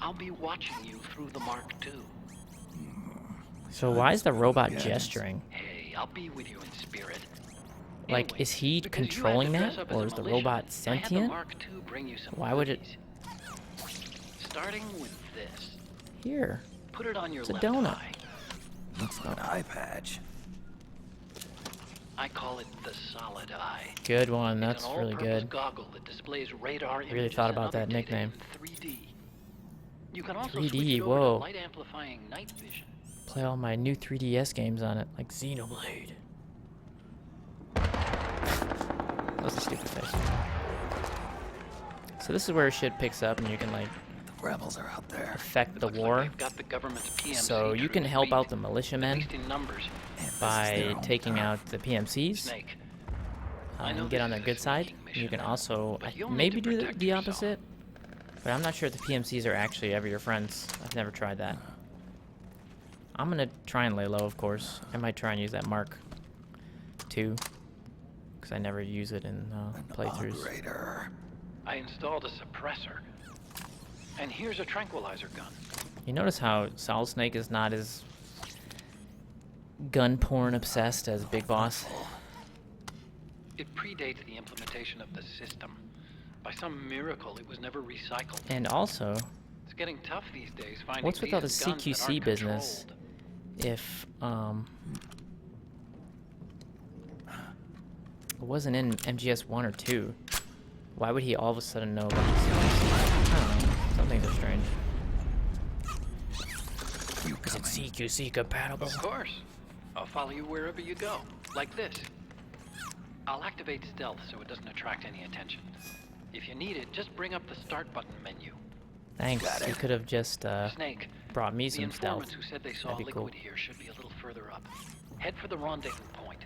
I'll be watching you through the Mark II. So why is the robot gesturing? Hey, I'll be with you in spirit. Like, Anyway, is he because you had to controlling dress that? up as Or a is the militia, robot I had the sentient? Mark II bring you some Why would it... goodies. Starting with this. Here. Put it on your It's a left donut. eye. Looks like an eye patch. I call it the solid eye. Good one. That's It's an really all-purpose good. goggle that displays radar Really images thought and about other that data nickname. in 3D. You can also 3D, switch over whoa. to light amplifying night vision. Play all my new 3DS games on it, like Xenoblade. That was a stupid face. So this is where shit picks up and you can like The rebels are out there. affect the Looks like war. they've got the government's PMC So you can troops help beat, out the at militiamen least in numbers. And by taking out the PMCs. Snake. And get on their good side. You can also maybe do the opposite, but I'm not sure if the PMCs are actually ever your friends. I've never tried that. I'm gonna try and lay low, of course. I might try and use that Mark II, because I never use it in playthroughs. I installed a suppressor. And here's a tranquilizer gun. You notice how Solid Snake is not as gun porn obsessed as Big Boss? It predates the implementation of the system. By some miracle, it was never recycled. And also, it's getting tough these days finding what's with all the these guns that CQC aren't business? controlled. If it wasn't in MGS 1 or 2, why would he all of a sudden know about the CQC? I don't know. Some things are strange. Is it CQC compatible? Of course. I'll follow you wherever you go. Like this. I'll activate stealth so it doesn't attract any attention. If you need it, just bring up the start button menu. Thanks. You could have just Snake, brought me the some stealth. informants who said they saw That'd be liquid cool. here should be a little further up. Head for the rendezvous point.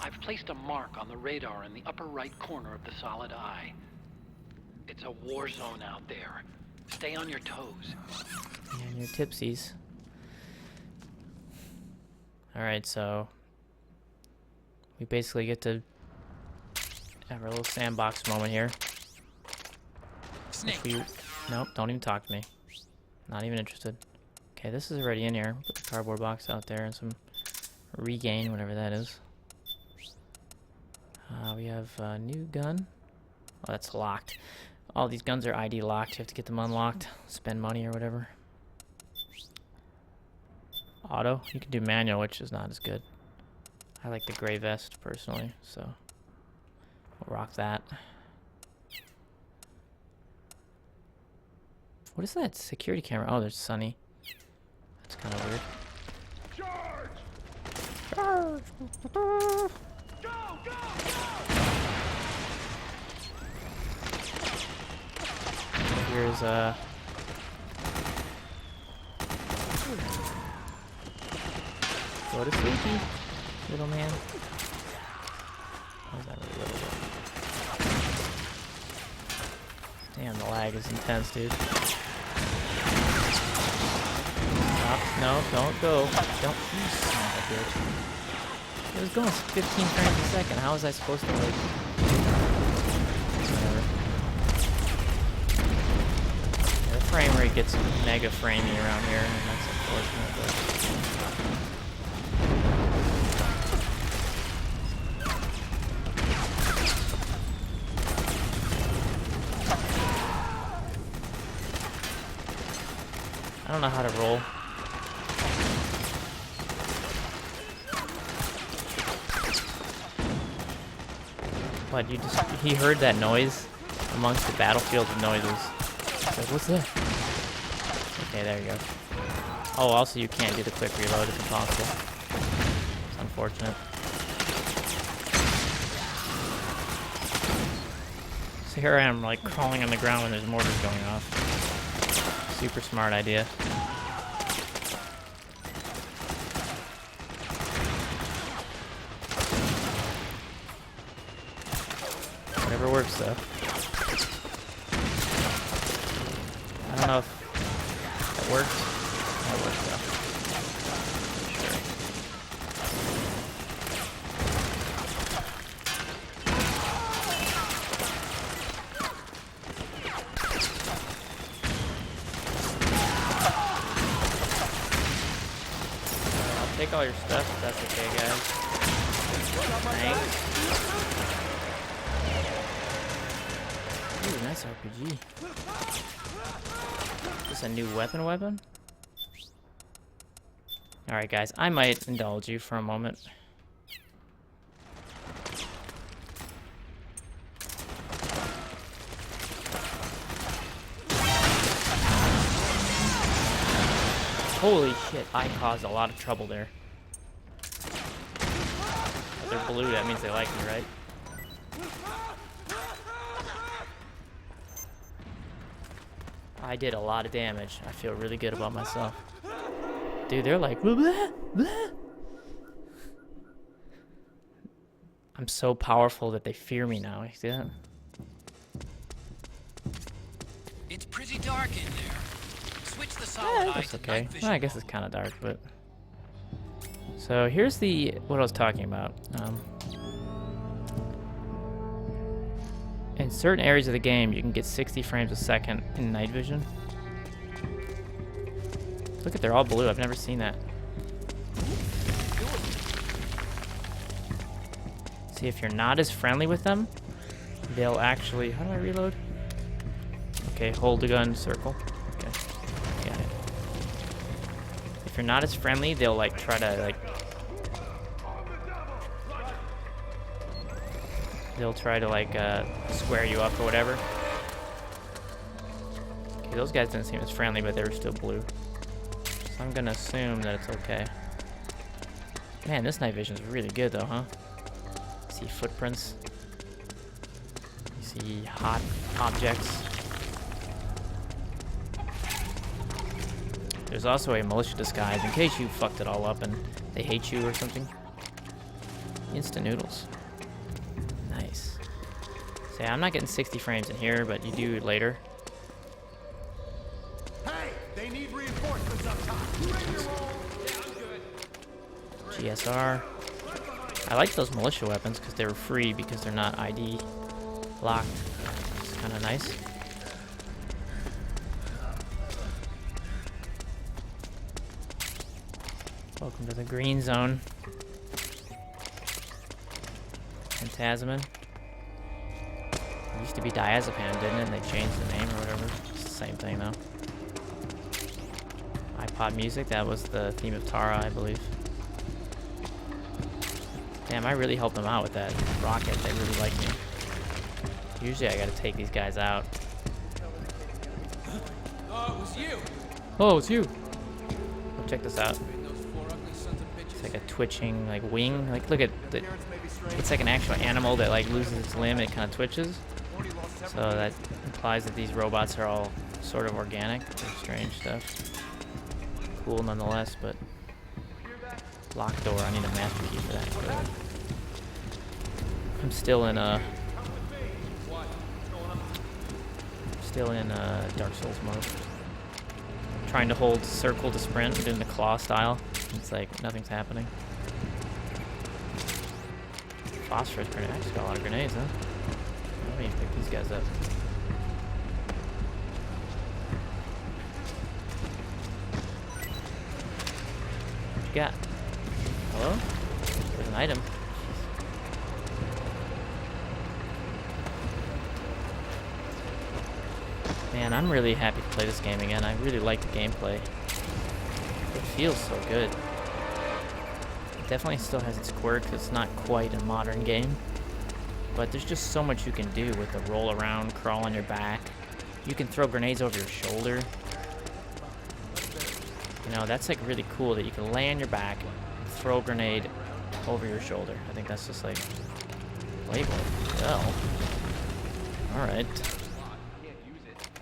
I've placed a mark on the radar in the upper right corner of the solid eye. It's a war zone out there. Stay on your toes. Yeah, and your tipsies. Alright, so we basically get to have our little sandbox moment here. Snake. Nope, don't even talk to me. Not even interested. Okay, this is already in here. Put the cardboard box out there and some regain, whatever that is. We have a new gun. Oh, that's locked. All these guns are ID locked. You have to get them unlocked. Spend money or whatever. Auto. You can do manual, which is not as good. I like the gray vest, personally, so we'll rock that. What is that security camera? Oh, there's Sunny. That's kind of weird. Charge! Charge! Here's go to sleepy, little man. How's that really little? Damn, the lag is intense, dude. Stop. No, don't go. Don't. You son of a bitch. It was going 15 frames a second. How was I supposed to, like... Whatever. Yeah, the frame rate gets mega framey around here, and that's unfortunate, but... I don't know how to roll. What, he heard that noise amongst the battlefield of noises. He's like, what's that? Okay, there you go. Oh, also you can't do the quick reload, it's impossible. It's unfortunate. So here I am, like, crawling on the ground when there's mortars going off. Super smart idea. Whatever works, though. I don't know if that worked. That worked, though. Sure. I'll take all your stuff if that's okay, guys. Thanks. Ooh, nice RPG. Is this a new weapon? Alright guys, I might indulge you for a moment. Holy shit, I caused a lot of trouble there. If they're blue, that means they like me, right? I did a lot of damage. I feel really good about myself. Dude, they're like, blah, blah, blah. I'm so powerful that they fear me now. You see that? It's pretty dark in there. Switch the Yeah, solid eye that's to okay. night vision. Well, I guess it's kind of dark, but... So here's what I was talking about. In certain areas of the game, you can get 60 frames a second in night vision. Look at, they're all blue. I've never seen that. See, if you're not as friendly with them, they'll actually... How do I reload? Okay, hold the gun, circle. Okay, got it. If you're not as friendly, they'll like try to like... They'll try to like square you up or whatever. Okay, those guys didn't seem as friendly, but they were still blue. So I'm gonna assume that it's okay. Man, this night vision is really good though, huh? See footprints. You see hot objects. There's also a militia disguise in case you fucked it all up and they hate you or something. Instant noodles. Nice. So yeah, I'm not getting 60 frames in here, but you do later. Hey, they need reinforcements up top. You ready to roll? Yeah, I'm good. GSR. I like those militia weapons because they were free because they're not ID locked. It's kind of nice. Welcome to the green zone. Phantasmin. It used to be diazepam, didn't it? And they changed the name or whatever. It's the same thing though. iPod music, that was the theme of Tara, I believe. Damn, I really helped them out with that rocket. They really like me. Usually I gotta take these guys out. Oh, it was you. Oh, it's you. Oh, check this out. It's like a twitching, like wing. Like, look at the. It's like an actual animal that like loses its limb. It kind of twitches. So that implies that these robots are all sort of organic. They're strange stuff. Cool nonetheless, but locked door. I need a master key for that. Clearly. I'm still in Dark Souls mode. Trying to hold circle to sprint, doing the claw style. It's like nothing's happening. Phosphorus grenade. I just got a lot of grenades, huh? Let me pick these guys up. What you got? Hello? There's an item. Man, I'm really happy to play this game again. I really like the gameplay. It feels so good. It definitely still has its quirks. It's not quite a modern game. But there's just so much you can do with the roll around, crawl on your back. You can throw grenades over your shoulder. You know, that's like really cool that you can lay on your back, throw a grenade over your shoulder. I think that's just like Playboy. Oh. Alright.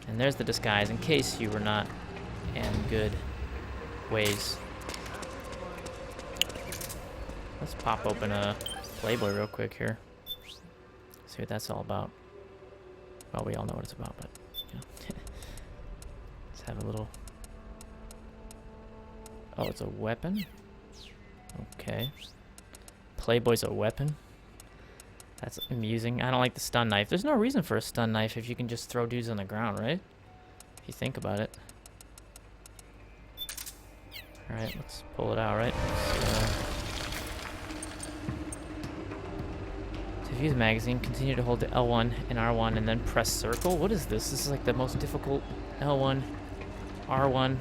And there's the disguise in case you were not in good ways. Let's pop open a Playboy real quick here. See what that's all about. Well, we all know what it's about, but you know. Let's have a little. Oh, it's a weapon? Okay. Playboy's a weapon? That's amusing. I don't like the stun knife. There's no reason for a stun knife if you can just throw dudes on the ground, right? If you think about it. Alright, let's pull it out, right? To view the magazine, continue to hold the L1 and R1 and then press circle. What is this? This is like the most difficult L1, R1.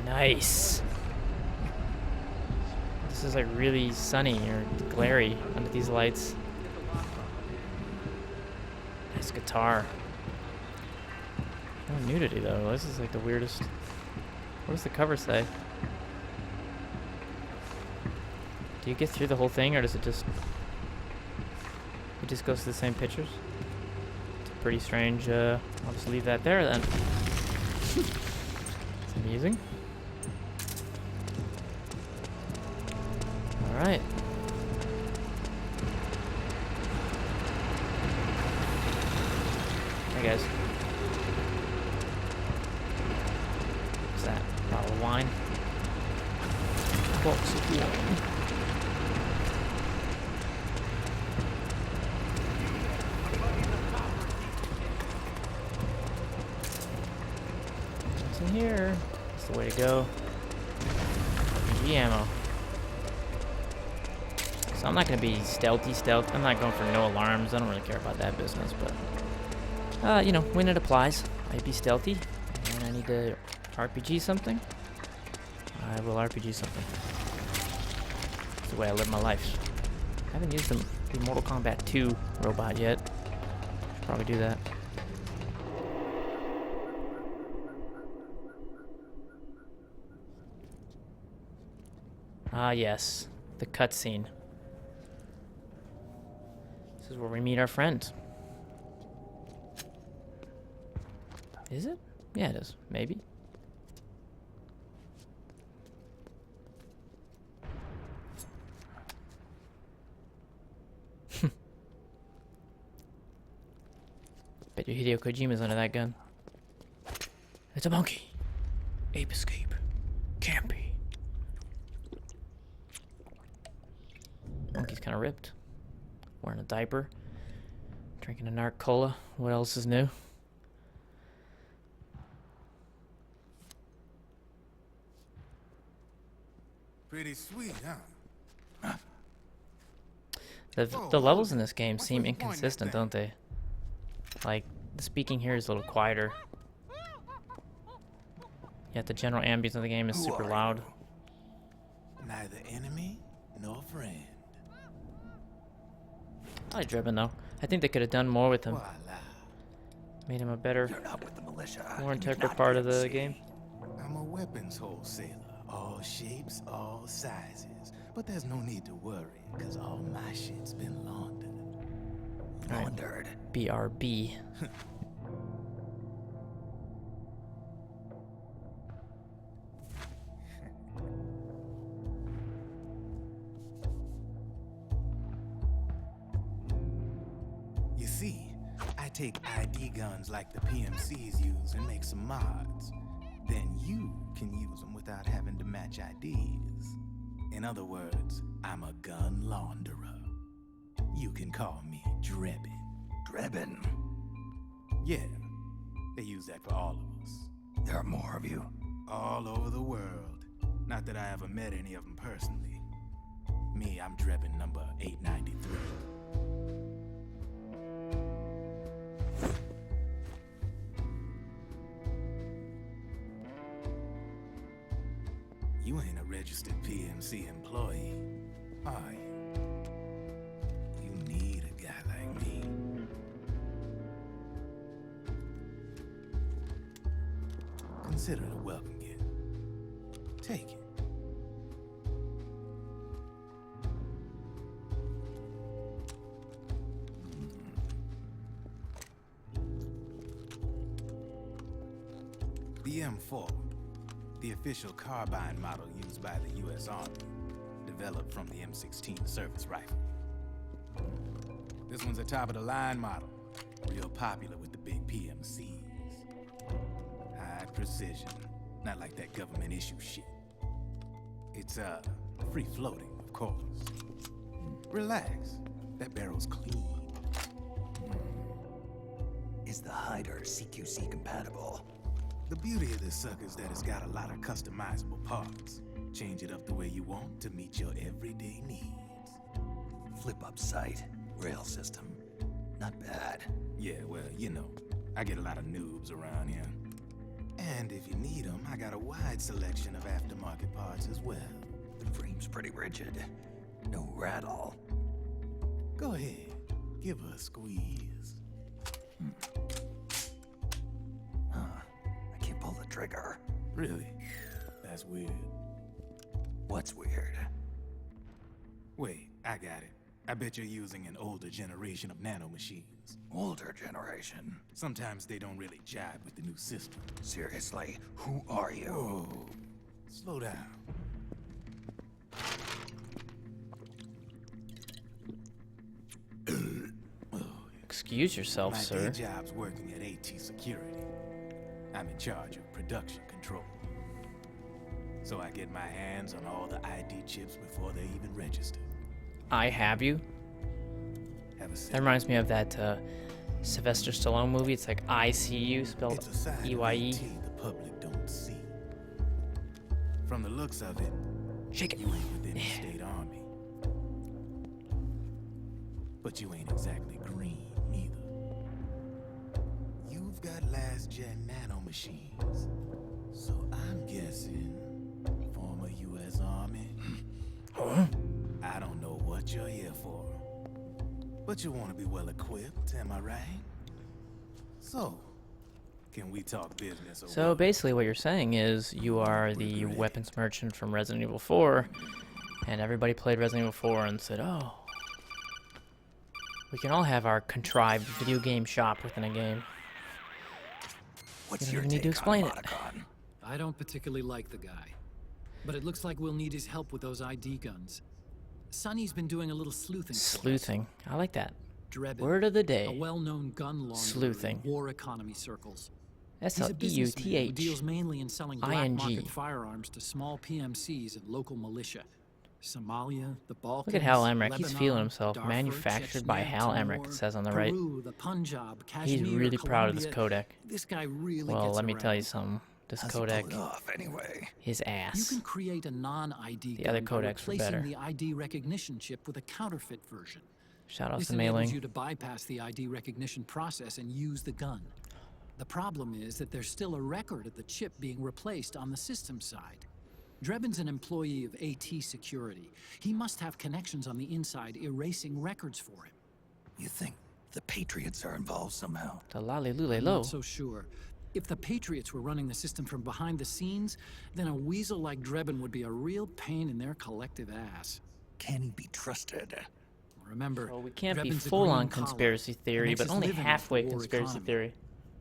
Nice. This is like really sunny or glary under these lights. Nice guitar. No nudity though. This is like the weirdest. What does the cover say? Do you get through the whole thing, or does it just? It just goes to the same pictures. It's pretty strange. I'll just leave that there then. It's amusing. Alright. Hey guys. What's that? Bottle of wine? Box of wine. What's in here? That's the way to go. RPG ammo. So I'm not gonna be stealthy. I'm not going for no alarms. I don't really care about that business, but you know, when it applies, I'd be stealthy. And when I need to RPG something, I will RPG something. That's the way I live my life. I haven't used the Mortal Kombat 2 robot yet. Should probably do that. Ah, yes, the cutscene. This is where we meet our friend. Is it? Yeah, it is. Maybe. Bet you Hideo Kojima's under that gun. It's a monkey. Ape escape. Can't be. Monkey's kind of ripped. Wearing a diaper. Drinking a narc cola. What else is new? Pretty sweet, huh? The levels in this game seem inconsistent, don't they? Like, the speaking here is a little quieter. Yet the general ambience of the game is super loud. Neither enemy nor friend. I like Drebin though. I think they could have done more with him. Made him a better, more integral part of the game. I'm a weapons wholesaler. All shapes, all sizes. But there's no need to worry, because all my shit's been laundered. Laundered. BRB. You see, I take ID guns like the PMCs use and make some mods. Then you can use them without having to match IDs. In other words, I'm a gun launderer. You can call me Drebin. Drebin? Yeah, they use that for all of us. There are more of you? All over the world. Not that I ever met any of them personally. Me, I'm Drebin number 893. You ain't a registered PMC employee, are you? You need a guy like me. Consider it a welcome gift. Take it. The M4. The official carbine model used by the U.S. Army, developed from the M16 service rifle. This one's a top-of-the-line model, real popular with the big PMCs. High precision, not like that government-issue shit. It's, free-floating, of course. Relax, that barrel's clean. Is the hider CQC compatible? The beauty of this sucker is that it's got a lot of customizable parts. Change it up the way you want to meet your everyday needs. Flip-up sight, rail system. Not bad. Yeah, well, you know, I get a lot of noobs around here. And if you need them, I got a wide selection of aftermarket parts as well. The frame's pretty rigid. No rattle. Go ahead, give her a squeeze. Pull the trigger. Really? That's weird. What's weird? Wait, I got it. I bet you're using an older generation of nanomachines. Older generation? Sometimes they don't really jive with the new system. Seriously, who are you? Whoa. Slow down. excuse yourself, My sir. day job's working at AT Security. I'm in charge of production control. So I get my hands on all the ID chips before they even register. I have you. Have a That reminds me of that Sylvester Stallone movie. It's like I see you, spelled It's a side of EYE. AT the public don't see. From the looks of it, Shake it. you ain't within the state army. But you ain't exactly green either. You've got last-gen nanomachines. So I'm guessing former U.S. Army. Huh? I don't know what you're here for. But you want to be well equipped, am I right? So, can we talk business or So what? basically what you're saying is you are the weapons merchant from Resident Evil 4, and everybody played Resident Evil 4 and said, oh, we can all have our contrived video game shop within a game. What's You your don't even need to take on explain it. Monicon? I don't particularly like the guy. But it looks like we'll need his help with those ID guns. Sonny's been doing a little sleuthing. Sleuthing. I like that. Drebin, Word of the a day. well-known gun launderer Sleuthing. in war economy circles. That's He's how a businessman who deals mainly in selling black ING. market firearms to small PMCs and local militia. Somalia, the Balkans, Look at Hal Emmerich. He's Lebanon, feeling himself. Darfur, Manufactured by Chechnya, Hal Emmerich, Timor, it says on the right. Peru, the Punjab, He's Kashmir, really proud of this Colombia. codec. This guy really Well, gets let me tell you around. something. This How's he pull it codec, off, anyway? his You ass. can create a non-ID The other gun by codecs were replacing better. the ID recognition chip with a counterfeit version. Shout out This to enables Mailing. you to bypass the ID recognition process and use the gun. The problem is that there's still a record of the chip being replaced on the system side. Drebin's an employee of AT Security. He must have connections on the inside erasing records for him. You think the Patriots are involved somehow? The lolly lule I'm low. not so sure. If the Patriots were running the system from behind the scenes, then a weasel like Drebin would be a real pain in their collective ass. Can he be trusted? Remember, Well, we can't be Drebin's a full on green collar conspiracy and theory, makes but his only living off halfway the war conspiracy economy. theory.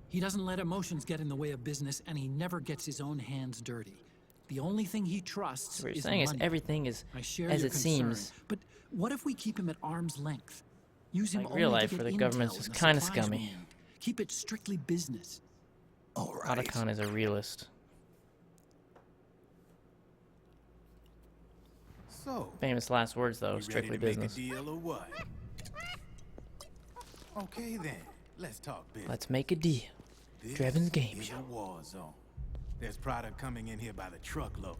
He doesn't let emotions get in the way of business, and he never gets his own hands dirty. The only thing he trusts So what you're is saying is money. everything is I share as your it concern, seems. but what if we keep him at arm's length? Use him Like only real to life, get where the intel government's and just the kinda supplies we scummy. need. Keep it strictly business. All right. Otacon is a realist. So, Famous last words though, you strictly ready to business. make a deal or what? Okay then, let's talk business. Let's make a deal. This Drebin's game is show. a war zone. There's product coming in here by the truckload.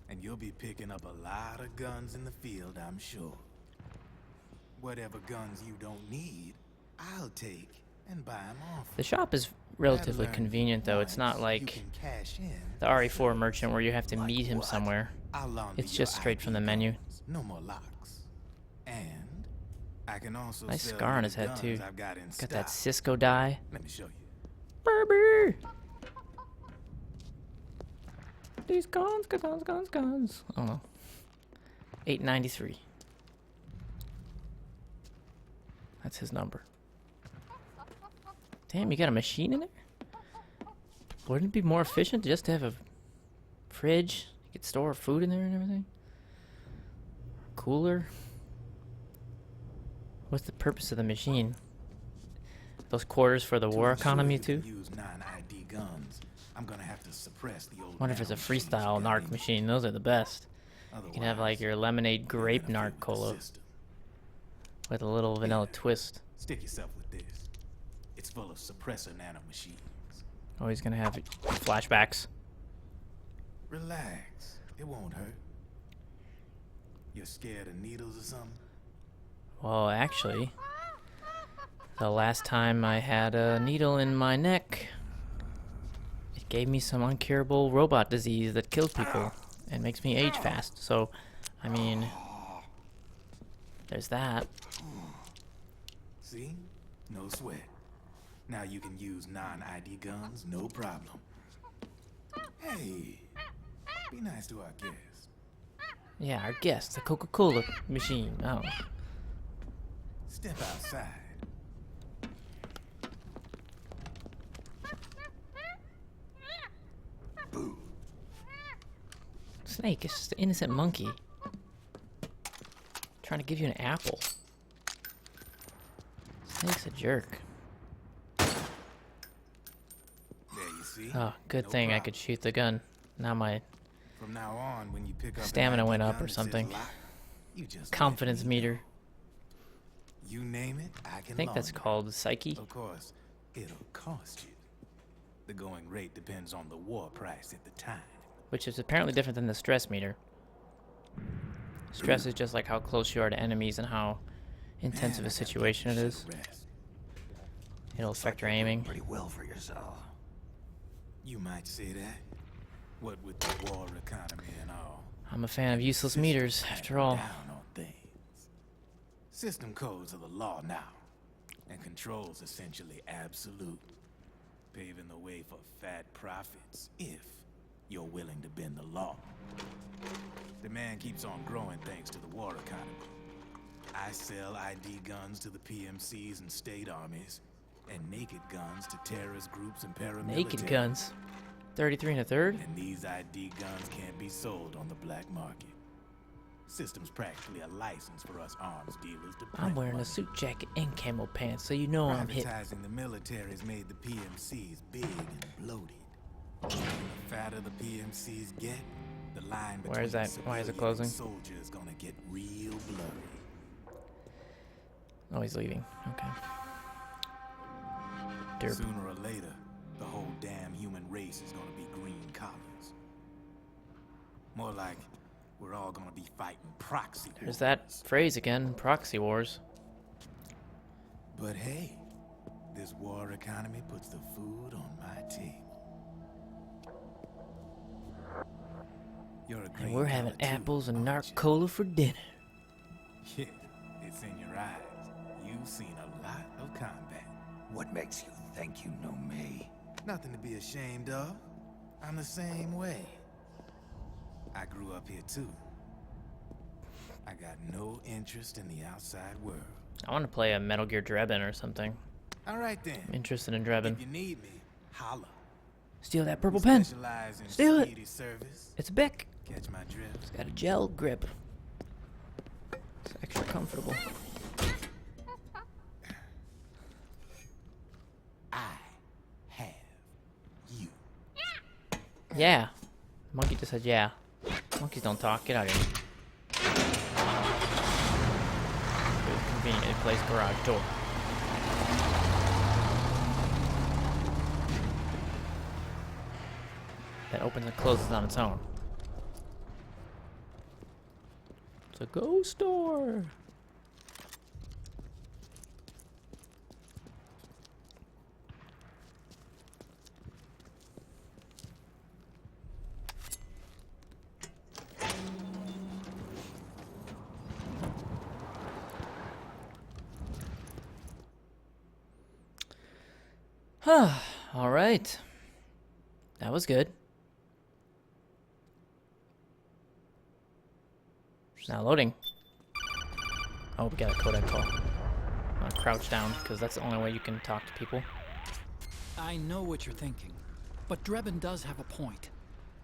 And you'll be picking up a lot of guns in the field, I'm sure. Whatever guns you don't need, I'll take and buy them off. The shop is relatively Learn convenient though. It's not once, like you can cash in. the RE4 merchant where you have to Like meet him what? somewhere. I'll launder It's your just straight from the ID menu. guns. No more locks. And I can also Nice sell scar you on the his head guns too. I've got in Got that stock. Cisco die. Let me show you. Burber! These guns. I don't know. 893. That's his number. Damn, you got a machine in there? Wouldn't it be more efficient just to have a fridge? You could store food in there and everything? Cooler? What's the purpose of the machine? Those quarters for the To war ensure economy you can too? use non-ID guns, I'm gonna have to suppress the old Wonder if it's a nanomachines freestyle you got narc in machine. Those are the best. You can have like Otherwise, your lemonade grape interfere narc with the cola system. with a little vanilla twist. Stick yourself with this. It's full of suppressor nanomachines. Oh, he's gonna have flashbacks. Relax. It won't hurt. You're scared of needles or something? Well, actually, the last time I had a needle in my neck, it gave me some uncurable robot disease that kills people and makes me age fast. So, I mean, there's that. See? No sweat. Now you can use non-ID guns, no problem. Hey, be nice to our guest. Yeah, our guest, the Coca-Cola machine. Oh, Step outside. Snake, it's just an innocent monkey. Trying to give you an apple. Snake's a jerk. There you see. Oh, good thing I could shoot the gun. Now my From now on, when you pick up stamina an went ID up gun or that says something. lock, you just Confidence let me meter. know. You name it, I can I think that's loan called Psyche. it. Of course, it'll cost you. The going rate depends on the war price at the time. Which is apparently different than the stress meter. Stress is just like how close you are to enemies and how intensive a situation it is. It'll affect your aiming. Pretty well for yourself. You might say that. What with the war economy and all. I'm a fan of useless meters, after all. Down on things. System codes are the law now, and control's essentially absolute, paving the way for fat profits if you're willing to bend the law. Demand keeps on growing thanks to the war economy. I sell ID guns to the PMCs and state armies, and naked guns to terrorist groups and paramilitary. Naked guns. 33 and a third? And these ID guns can't be sold on the black market. System's practically a license for us arms dealers to print I'm wearing money. a suit jacket and camo pants, so you know I'm hit. Privatizing the military's made the PMCs big and bloated. The fatter the PMCs get, the line between Where is that? Why is it civilian closing? and soldier is gonna get real blurry. Oh, he's leaving. Okay. Derp. Sooner or later, the whole damn human race is gonna be green collars. More like we're all gonna be fighting proxy wars. There's that phrase again, proxy wars. But hey, this war economy puts the food on my table. You're a And green we're having collar too, apples and aren't narc cola for dinner. you? Yeah, it's in your eyes. You've seen a lot of combat. What makes you think you know me? Nothing to be ashamed of. I'm the same way. I grew up here too. I got no interest in the outside world. I want to play a Metal Gear Drebin or something. All right then. I'm interested in Drebin. If you need me, holla. Steal that purple We pen. specialize in Steal it. speedy service. It's a Bic. Catch my drift. It's got a gel grip. It's extra comfortable. I have you. Yeah. Monkey just said yeah. Monkeys don't talk. Get out of here. Good, conveniently placed garage door. That opens and closes on its own. It's a ghost door. All right. That was good. Now loading. Oh, we got a codec call. I'm gonna crouch down because that's the only way you can talk to people. I know what you're thinking, but Drebin does have a point.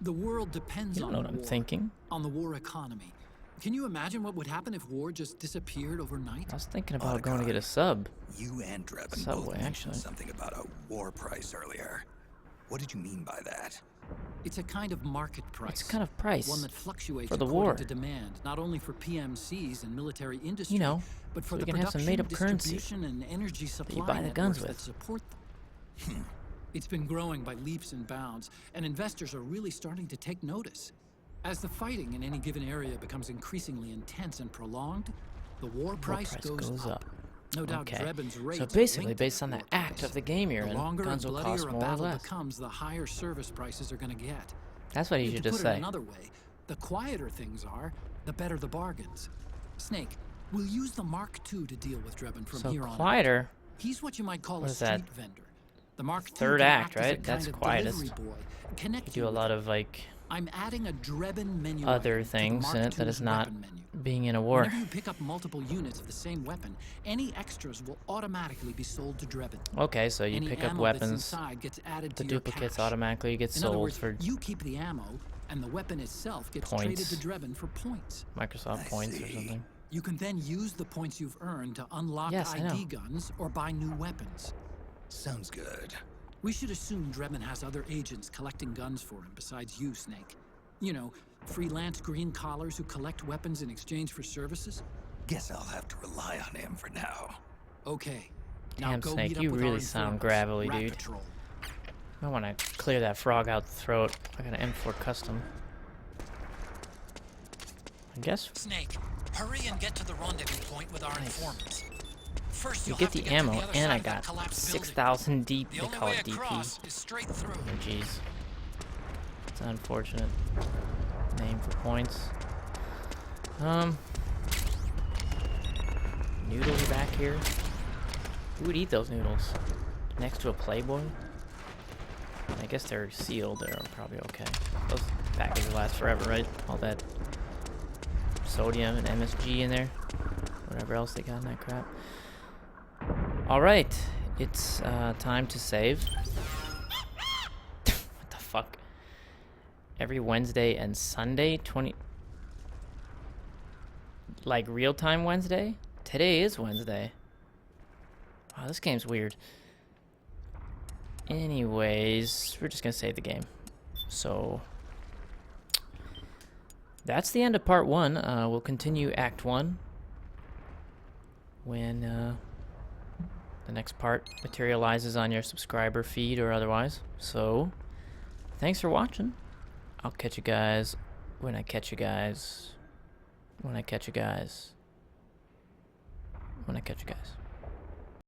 The world depends You don't on know what I'm war, thinking. on the war economy. Can you imagine what would happen if war just disappeared overnight? I was thinking about going to get a sub. You and Drebin Subway, both mentioned actually. something about a war price earlier. What did you mean by that? It's a kind of market price. It's kind of price One that fluctuates for the according war. to demand, not only for PMCs and military industry, You know, but for so we the can have some production, made-up currency distribution, and energy supply buy the guns networks with. that support them. It's been growing by leaps and bounds, and investors are really starting to take notice. As the fighting in any given area becomes increasingly intense and prolonged, the war price, goes up. No doubt Okay. Drebin's rates So are basically, linked based to on the war act price. of the game you're The in, longer guns and will bloodier cost a more or battle less. becomes, the higher service prices are going to get. That's what you should To just put it say. another way, the quieter things are, the better the bargains. Snake, we'll use the Mark II to deal with Drebin from So here on out. quieter. He's what you might call What a is street that? vendor. The Mark II Third can act, act as a right? That's kind of quietest. delivery boy, connect You do a lot of like I'm adding a Drebin menu other item to the things Mark in it that II's is not weapon menu. being in a war. Whenever you pick up multiple units of the same weapon, any extras will automatically be sold to Drebin. Okay, so you Any pick up ammo that's weapons. inside gets added The to your duplicates cache. automatically get In other sold words, for you keep the ammo, and the weapon itself gets traded points. to Drebin for points. Microsoft I points or see. something. You can then use the points you've earned to unlock Yes, I ID know. guns or buy new weapons. Sounds good. We should assume Drebin has other agents collecting guns for him besides you, Snake. You know, freelance green collars who collect weapons in exchange for services? Guess I'll have to rely on him for now. Okay. Now Damn, go Snake, meet up you with really our sound informants, gravelly, Rat dude. Patrol. I want to clear that frog out the throat. I got an M4 custom. I guess Snake, hurry and get to the rendezvous point with our informants. First, we you'll get have to the get to ammo, the other and side I of that got collapsed building. 6,000 deep. The They only call way it DP. across is straight through. Oh, jeez. It's unfortunate. Name for points. Noodles are back here. Who would eat those noodles? Next to a Playboy? I guess they're sealed. They're probably okay. Those packages last forever, right? All that sodium and MSG in there. Whatever else they got in that crap. Alright. It's time to save. What the fuck? Every Wednesday and Sunday? 20... Like real-time Wednesday? Today is Wednesday. Wow, this game's weird. Anyways, we're just gonna save the game. So that's the end of part 1. We'll continue Act 1 when the next part materializes on your subscriber feed or otherwise. So thanks for watching. I'll catch you guys when I catch you guys. When I catch you guys.